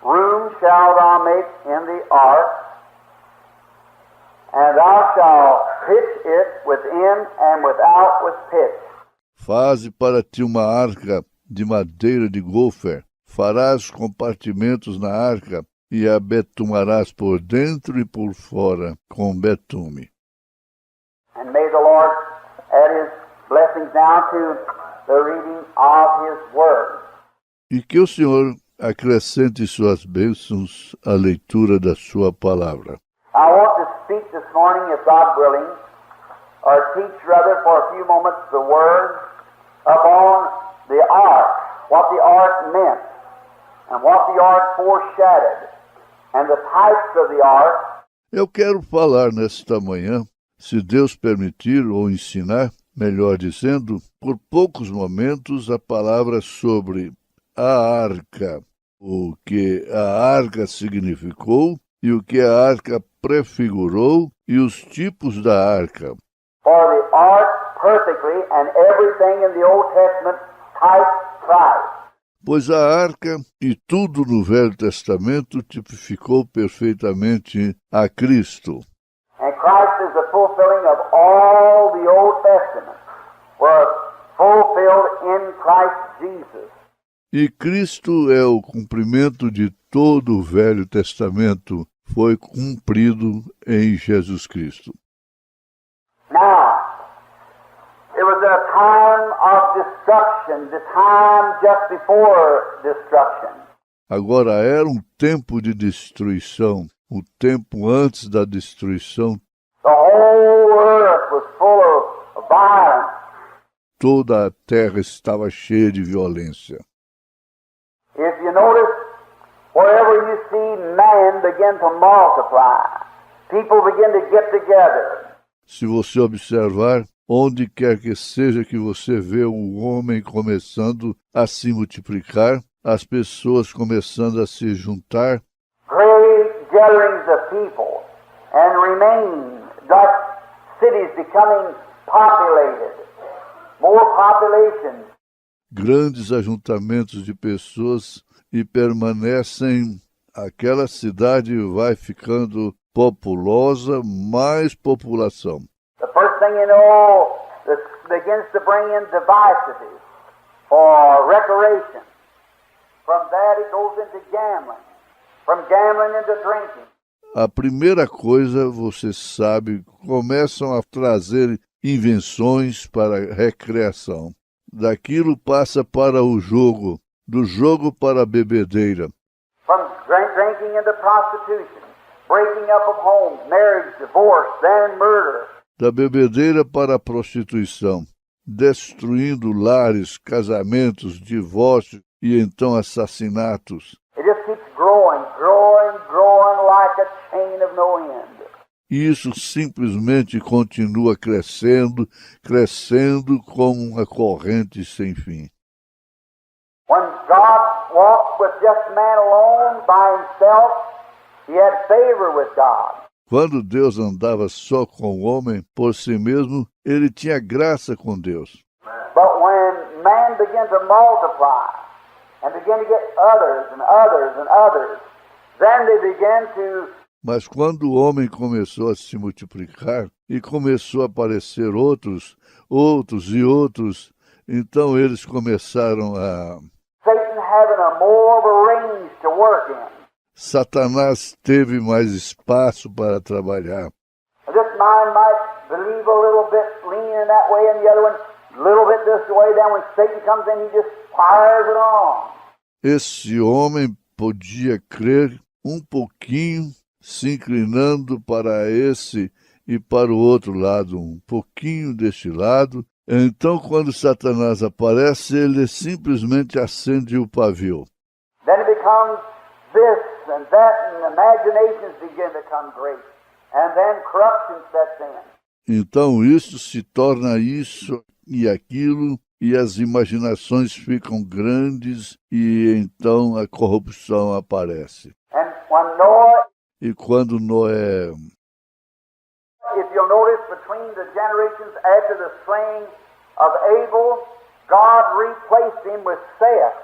room shalt thou make in the ark, and thou shalt pitch it within and without with pitch.
Faze para ti uma arca de madeira de gofer, farás compartimentos na arca, e a betumarás por dentro e por fora com betume.
And may the Lord add his blessings now to the reading of his word.
E que o Senhor acrescente suas bênçãos à leitura da sua palavra.
I want to speak this morning, if God willing, or teach rather for a few moments the word upon the ark, what the ark meant, and what the ark foreshadowed, and the types of the ark.
Eu quero falar nesta manhã, se Deus permitir, ou ensinar, melhor dizendo, por poucos momentos a palavra sobre a arca, o que a arca significou e o que a arca prefigurou e os tipos da arca.
For the ark perfectly and everything in the Old Testament types Christ.
Pois a arca e tudo no Velho Testamento tipificou perfeitamente a Cristo.
And Christ is the fulfilling of all the Old Testament, was fulfilled in Christ Jesus.
E Cristo é o cumprimento de todo o Velho Testamento, foi cumprido em Jesus Cristo.
Now, it was a time of destruction, the time just before destruction.
Agora era um tempo de destruição, o tempo antes da destruição.
The whole earth was full of violence.
Toda a terra estava cheia de violência.
If you notice, wherever you see man begin to multiply, people begin to get together.
Se você observar, onde quer que seja que você vê o homem começando a se multiplicar, as pessoas começando a se juntar,
Great gatherings of people, and remain, like cities becoming populated, more population.
grandes ajuntamentos de pessoas e permanecem, aquela cidade vai ficando populosa, mais população.
The first thing you know, this begins to bring in divisities for recreation. From that it goes into gambling. from gambling into drinking.
A primeira coisa, você sabe, começam a trazer invenções para a recreação. Daquilo passa para o jogo, do jogo para a bebedeira.
From drinking into prostitution, breaking up of homes, marriage, divorce, then murder.
Da bebedeira para a prostituição, destruindo lares, casamentos, divórcios e então assassinatos.
It just keeps growing, growing, growing like a chain of no end.
Isso simplesmente continua crescendo, crescendo como uma corrente sem fim.
When God walked with just man alone by himself, he had favor with God.
Quando Deus andava só com o homem por si mesmo, ele tinha graça com Deus.
But when man began to multiply and began to get others and others and others, then they began to.
Mas quando o homem começou a se multiplicar e começou a aparecer outros, e outros, então eles começaram a...
Satan having a more of a range to work in.
Satanás teve mais espaço para trabalhar.
This mind might believe a little bit leaning that way and the other one a little bit this way. Then when Satan comes in, he just fires it on.
Esse homem podia crer um pouquinho, se inclinando para esse e para o outro lado, um pouquinho deste lado. Então, quando Satanás aparece, ele simplesmente acende o pavio.
Then it becomes this and that, and imaginations begin to come great. And then corruption sets in.
Então, isso se torna isso e aquilo, e as imaginações ficam grandes, e então a corrupção aparece.
And when Noah,
E quando Noé...
if you'll notice, between the generations after the slaying of Abel, God replaced him with Seth.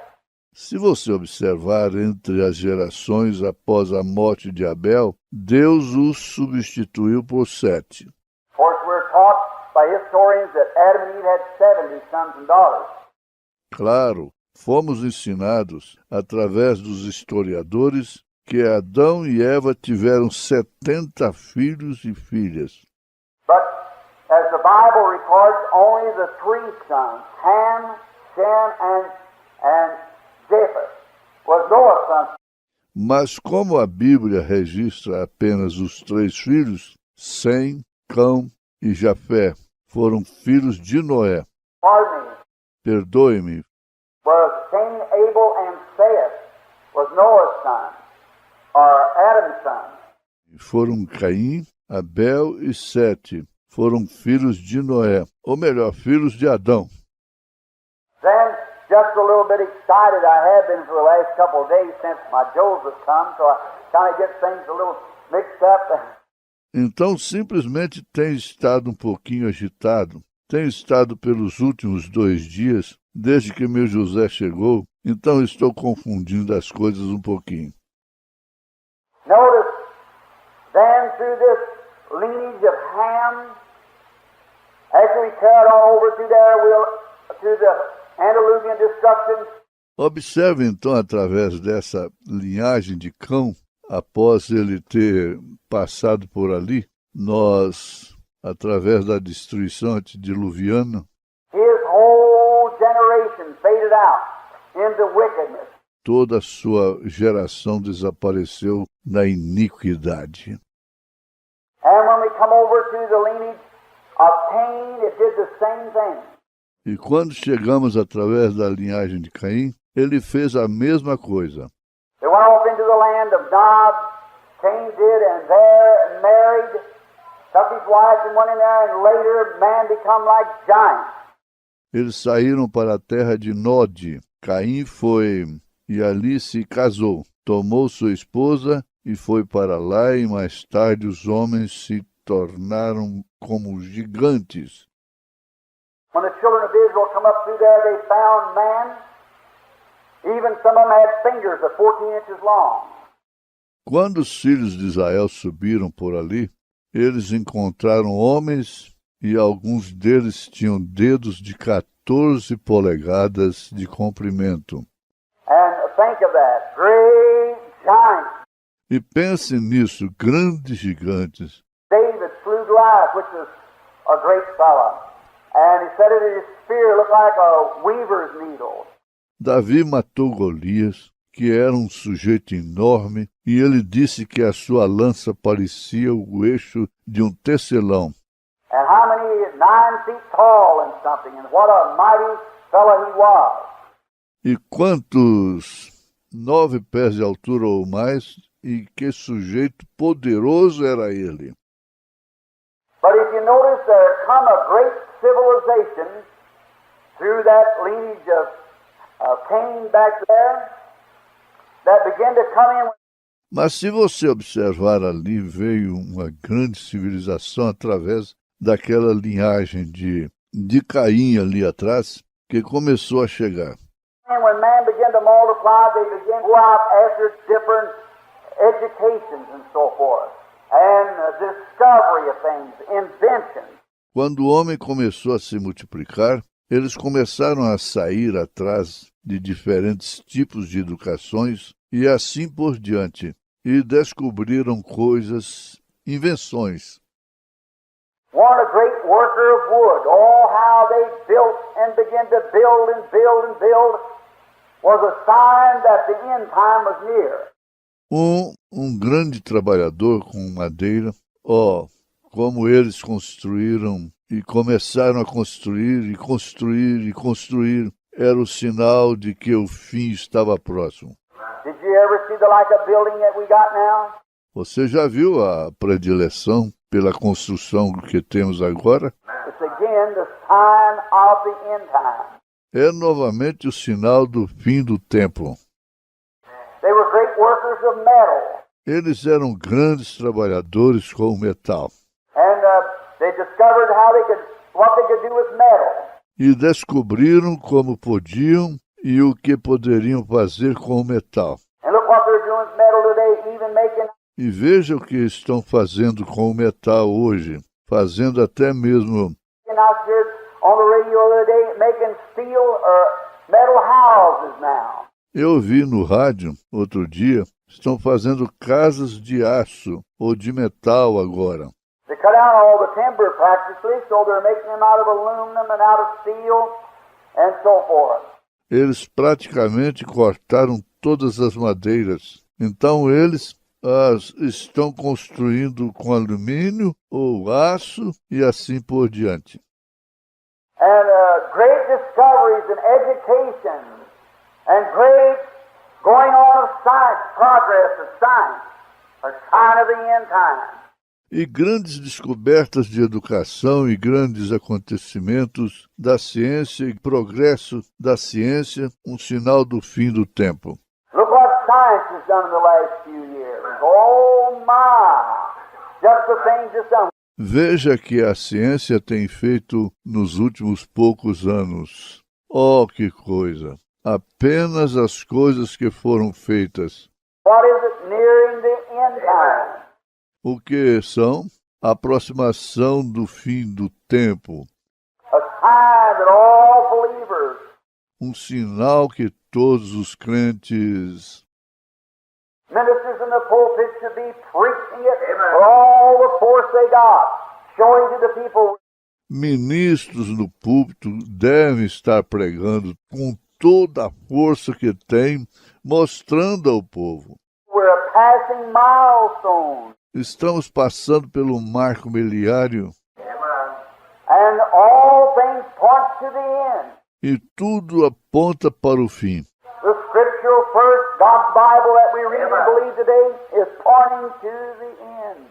Se você observar entre as gerações após a morte de Abel, Deus o substituiu por Sete.
Of course, we're taught by historians that Adam and Eve had 70 sons and daughters.
Claro, fomos ensinados, através dos historiadores, que Adão e Eva tiveram 70 filhos e filhas.
But as the Bible records, only the three sons, Ham, Shem, and Japheth, was Noah's son.
Mas como a Bíblia registra apenas os 3 filhos, Sem, Cão e Jafé, foram filhos de Noé.
Pardon me.
Perdoe-me,
Was Cain, Abel, and Seth was Noah's son, or Adam's son.
foram Caim, Abel e Sete, foram filhos de Noé, ou melhor, filhos de Adão.
Then, just a little bit excited I have been for the last couple of days since my Joseph come, so I kind of get things a little mixed up.
Então, simplesmente tenho estado um pouquinho agitado. Tenho estado pelos últimos 2 dias, desde que meu José chegou, então estou confundindo as coisas um pouquinho.
Notice, then through this lineage of Ham, after we cut on over through there, through the Antediluvian destruction,
Observe então, através dessa linhagem de Cão, após ele ter passado por ali, nós, através da destruição antediluviana,
his whole generation faded out into wickedness.
toda a sua geração desapareceu na iniquidade.
And when we come over to the lineage of Cain, it did the same thing.
E quando chegamos através da linhagem de Caim, ele fez a mesma coisa.
They went off into the land of Nod. Cain did, and there married, took his wife and went in there, and later man become like giants.
Eles saíram para a terra de Nod. Caim foi e ali se casou. Tomou sua esposa e foi para lá, e mais tarde os homens se tornaram como gigantes.
When the children of Israel come up through there, they found man. Even some of them had fingers of 14 inches long.
Quando os filhos de Israel subiram por ali, eles encontraram homens e alguns deles tinham dedos de 14 polegadas de comprimento.
And think of that, great giants.
E pense nisso, grandes gigantes.
David slew Goliath, which was a great fellow. And he said that his spear looked like a weaver's needle.
Davi matou Golias, que era um sujeito enorme, e ele disse que a sua lança parecia o eixo de um tecelão.
And how many? 9 feet tall and something. And what a mighty fellow he was.
E quantos 9 pés de altura ou mais, e que sujeito poderoso era ele.
But if you notice, there come a great civilization through that lineage of Cain back there that began to come in.
Mas se você observar ali, veio uma grande civilização através daquela linhagem de Caim ali atrás, que começou a chegar.
And when man began to multiply, they began to go out after different educations and so forth, and discovery of things, inventions.
Quando o homem começou a se multiplicar, eles começaram a sair atrás de diferentes tipos de educações e assim por diante, e descobriram coisas, invenções.
One, a great worker of wood. Oh, how they built and began to build and build and build was a sign that the end time was near.
Um grande trabalhador com madeira, como eles construíram e começaram a construir e construir e construir, era o sinal de que o fim estava próximo.
Did you ever see the like of building that we got now?
Você já viu a predileção pela construção que temos agora?
It's again the sign of the end time.
É novamente o sinal do fim do tempo.
They were great workers of metal.
Eles eram grandes trabalhadores com o metal.
And they discovered what they could do with metal.
E descobriram como podiam e o que poderiam fazer com o metal.
And look what they're doing with metal today, even making.
E veja o que estão fazendo com o metal hoje, fazendo até mesmo.
And I heard on the radio the other day making steel or metal houses now.
Eu vi no rádio outro dia, estão fazendo casas de aço ou de metal agora.
They cut out all the timber practically, so they're making them out of aluminum and out of steel and so forth.
Eles praticamente cortaram todas as madeiras. Então eles estão construindo com alumínio ou aço e assim por diante.
And great discoveries in education and great going on of science, progress of science, are sign of the end time.
E grandes descobertas de educação e grandes acontecimentos da ciência e progresso da ciência, um sinal do fim do tempo.
Look what science has done in the last few years. Oh my! Just the things it's done.
Veja que a ciência tem feito nos últimos poucos anos. Oh, que coisa! Apenas as coisas que foram feitas.
What is it nearing the end time?
O que são? A aproximação do fim do tempo.
A sign that all believers,
Um sinal que todos os crentes,
ministers in the pulpit, should be preaching it with all the force they got, showing to the people.
ministros no púlpito devem estar pregando com toda a força que têm, mostrando ao povo.
We're passing milestones.
Estamos passando pelo marco miliário
And all things point to the end.
e tudo aponta para o fim.
The scriptural first, God's Bible that we read and believe today, is pointing to the end.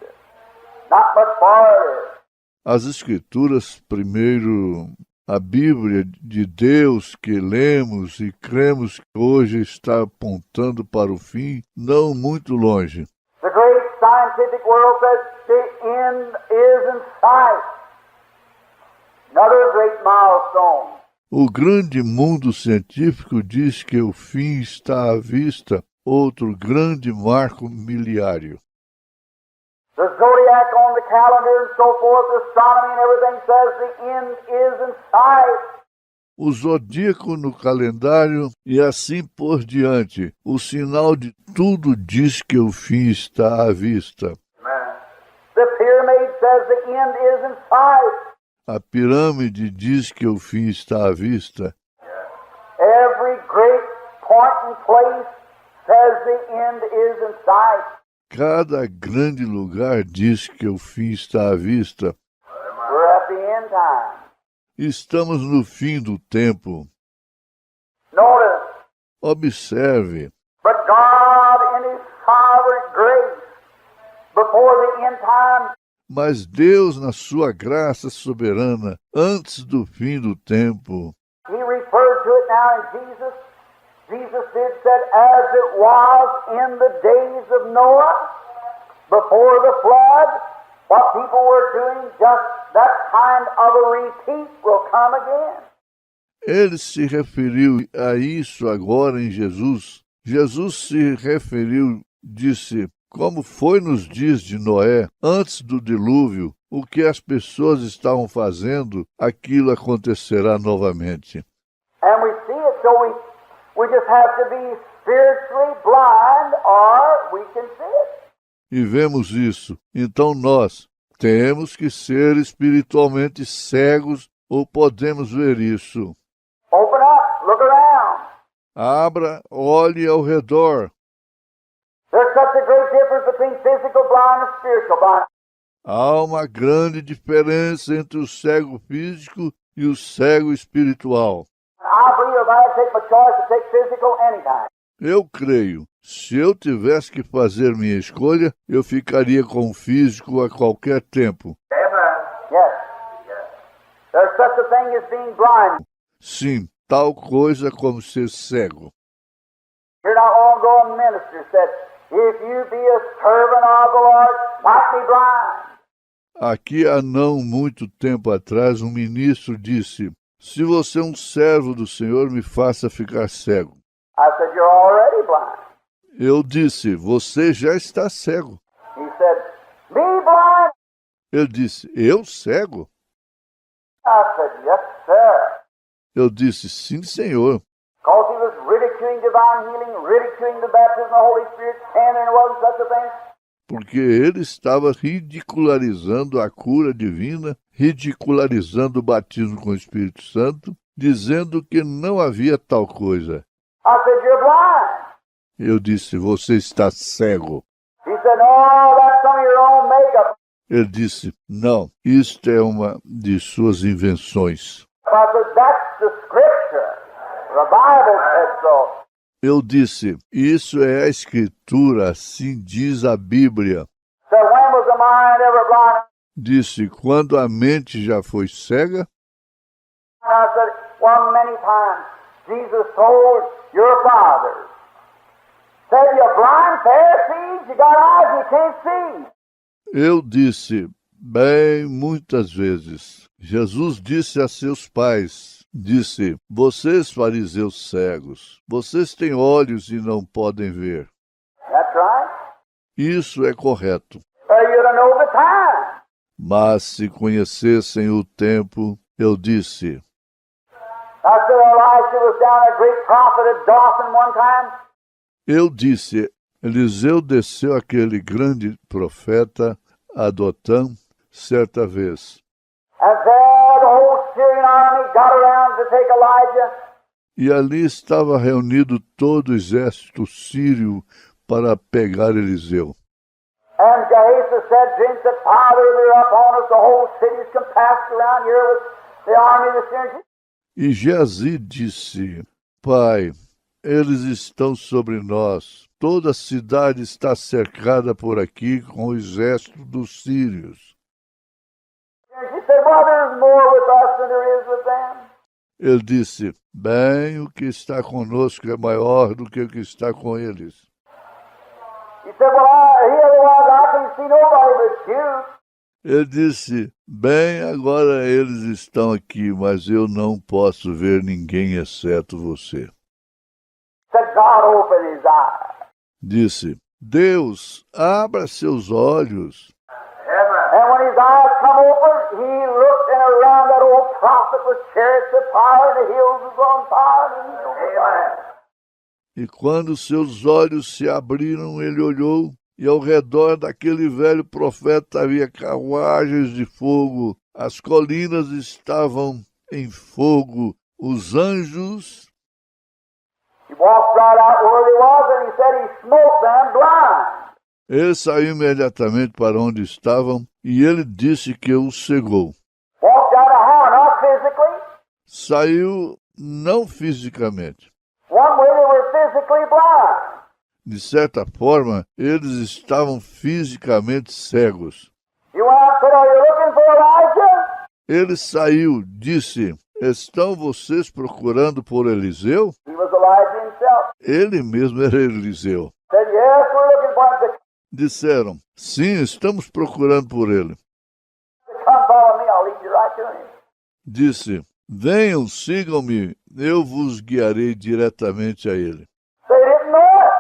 Not much farther.
As Escrituras, primeiro, a Bíblia de Deus que lemos e cremos que hoje está apontando para o fim, não muito longe.
The great scientific world says the end is in sight. Another great milestone.
O grande mundo científico diz que o fim está à vista, outro grande marco miliário.
The zodiac on the calendar and so forth, astronomy and everything says the end is in sight.
o zodíaco no calendário e assim por diante. O sinal de tudo diz que o fim está à vista.
The pyramid says the end is in sight.
A pirâmide diz que o fim está à vista.
Every great point and place says the end is in sight.
Cada grande lugar diz que o fim está à vista.
We're at the end time.
Estamos no fim do tempo.
Notice,
Observe,
but God in His sovereign grace, before the end time,
mas Deus, na sua graça soberana, antes do fim do tempo,
He referred to it now in Jesus. Jesus did said, as it was in the days of Noah, before the flood, what people were doing, just that kind of a repeat will come again.
ele se referiu a isso agora em Jesus. Jesus se referiu, disse, como foi nos dias de Noé, antes do dilúvio, o que as pessoas estavam fazendo, aquilo acontecerá novamente.
And we see it, so we just have to be spiritually blind or we can see it.
E vemos isso. Então nós temos que ser espiritualmente cegos ou podemos ver isso.
Open up, look around.
Abra, olhe ao redor.
There's such a great difference between physical blind and spiritual blind.
Há uma grande diferença entre o cego físico e o cego espiritual.
I believe if I had to take my choice to take physical anytime.
Eu creio, se eu tivesse que fazer minha escolha, eu ficaria com o físico a qualquer tempo.
Yes. There's such a thing as being blind.
Sim, tal coisa como ser cego.
Here not long ago a minister said, if you be a servant of the Lord, might be blind.
Aqui há não muito tempo atrás, um ministro disse, se você é um servo do Senhor, me faça ficar cego.
I said, you're already blind.
Eu disse, você já está cego.
He said, me blind?
Ele disse, eu cego?
I said, yes, sir.
Eu disse, sim, Senhor.
Because he was ridiculing divine healing, ridiculing the baptism of the Holy Spirit, and there wasn't such a thing.
Porque ele estava ridicularizando a cura divina, ridicularizando o batismo com o Espírito Santo, dizendo que não havia tal coisa.
I said, you're blind.
Eu disse, você está cego.
He said, no, that's some of your own makeup.
Ele disse, não, isto é uma de suas invenções.
I said, that's the scripture. The Bible said so.
Eu disse, isso é a Escritura, assim diz a Bíblia.
Said, when was the mind ever blind?
Disse, quando a mente já foi cega?
And I said, well, many times Jesus told your fathers, said, you blind Pharisees, you got eyes you can't see.
Eu disse, bem, muitas vezes. Jesus disse a seus pais, disse, vocês fariseus cegos, vocês têm olhos e não podem ver.
That's right.
Isso é correto.
You don't know the time.
Mas se conhecessem o tempo, eu disse,
I said, Elisha was down a great prophet at Dawson one time.
eu disse, Eliseu desceu aquele grande profeta a Dotã certa vez.
And there the whole Syrian army got around to take Elijah.
E ali estava reunido todo o exército sírio para pegar Eliseu.
And Gehazi said to him, said, Father, they're upon us, the whole city's compassed around here with the army of the Syrians.
E Geazi disse, Pai, eles estão sobre nós. Toda a cidade está cercada por aqui com o exército dos sírios.
And she said, well, there's more with us than there is with them.
Ele disse, bem, o que está conosco é maior do que o que está com eles.
He said, well, otherwise I can see nobody but you.
Ele disse, bem, agora eles estão aqui, mas eu não posso ver ninguém exceto você.
Said, God opened his eyes.
Disse, Deus, abra seus olhos.
And when his eyes come open, he looked and around that old prophet with chariots of fire, and the hills was on fire, and the eagles were fire.
E quando seus olhos se abriram, ele olhou, e ao redor daquele velho profeta havia carruagens de fogo, as colinas estavam em fogo, os anjos...
He walked right out where he was, and he said he smote them blind.
Ele saiu imediatamente para onde estavam, e ele disse que os cegou.
Walked out of how? Not physically.
Saiu não fisicamente.
One way they were physically blind.
De certa forma, eles estavam fisicamente cegos.
He went out and said, "Are you looking for Elijah?"
Ele saiu, disse, estão vocês procurando por Eliseu?
He was Elijah himself.
Ele mesmo era Eliseu.
Said, "Yes, we're looking for him."
Disseram, sim, estamos procurando por ele.
Come follow me, I'll lead you right to him.
Disse, venham, sigam-me, eu vos guiarei diretamente a ele.
They didn't know it.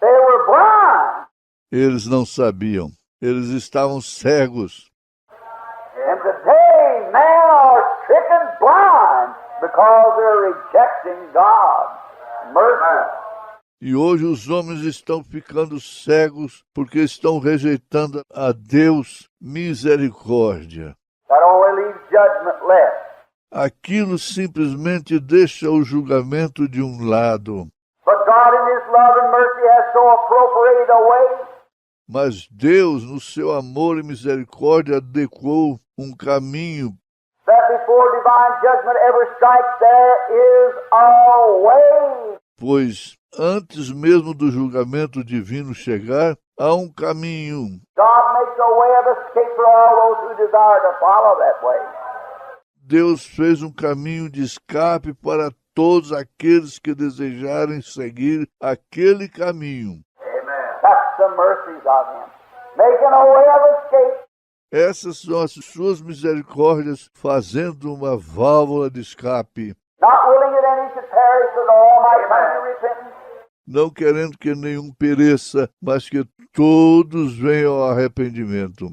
They were blind.
Eles não sabiam, eles estavam cegos.
And today, men are stricken blind because they're rejecting God's mercy.
E hoje os homens estão ficando cegos porque estão rejeitando a Deus misericórdia.
That only leaves judgment left.
Aquilo simplesmente deixa o julgamento de um lado.
But God in His love and mercy has so appropriated a way
Mas Deus, no seu amor e misericórdia, adequou um caminho
that before divine judgment ever strikes, there is a way.
pois antes mesmo do julgamento divino chegar, há um caminho.
God makes a way of escape for all those who desire to follow that way.
Deus fez um caminho de escape para todos aqueles que desejarem seguir aquele caminho.
Amen. That's the mercies of Him. Making a way of escape.
Essas são as suas misericórdias, fazendo uma válvula de escape,
Not willing that any should perish, but all might come to repentance.
não querendo que nenhum pereça, mas que todos venham ao arrependimento.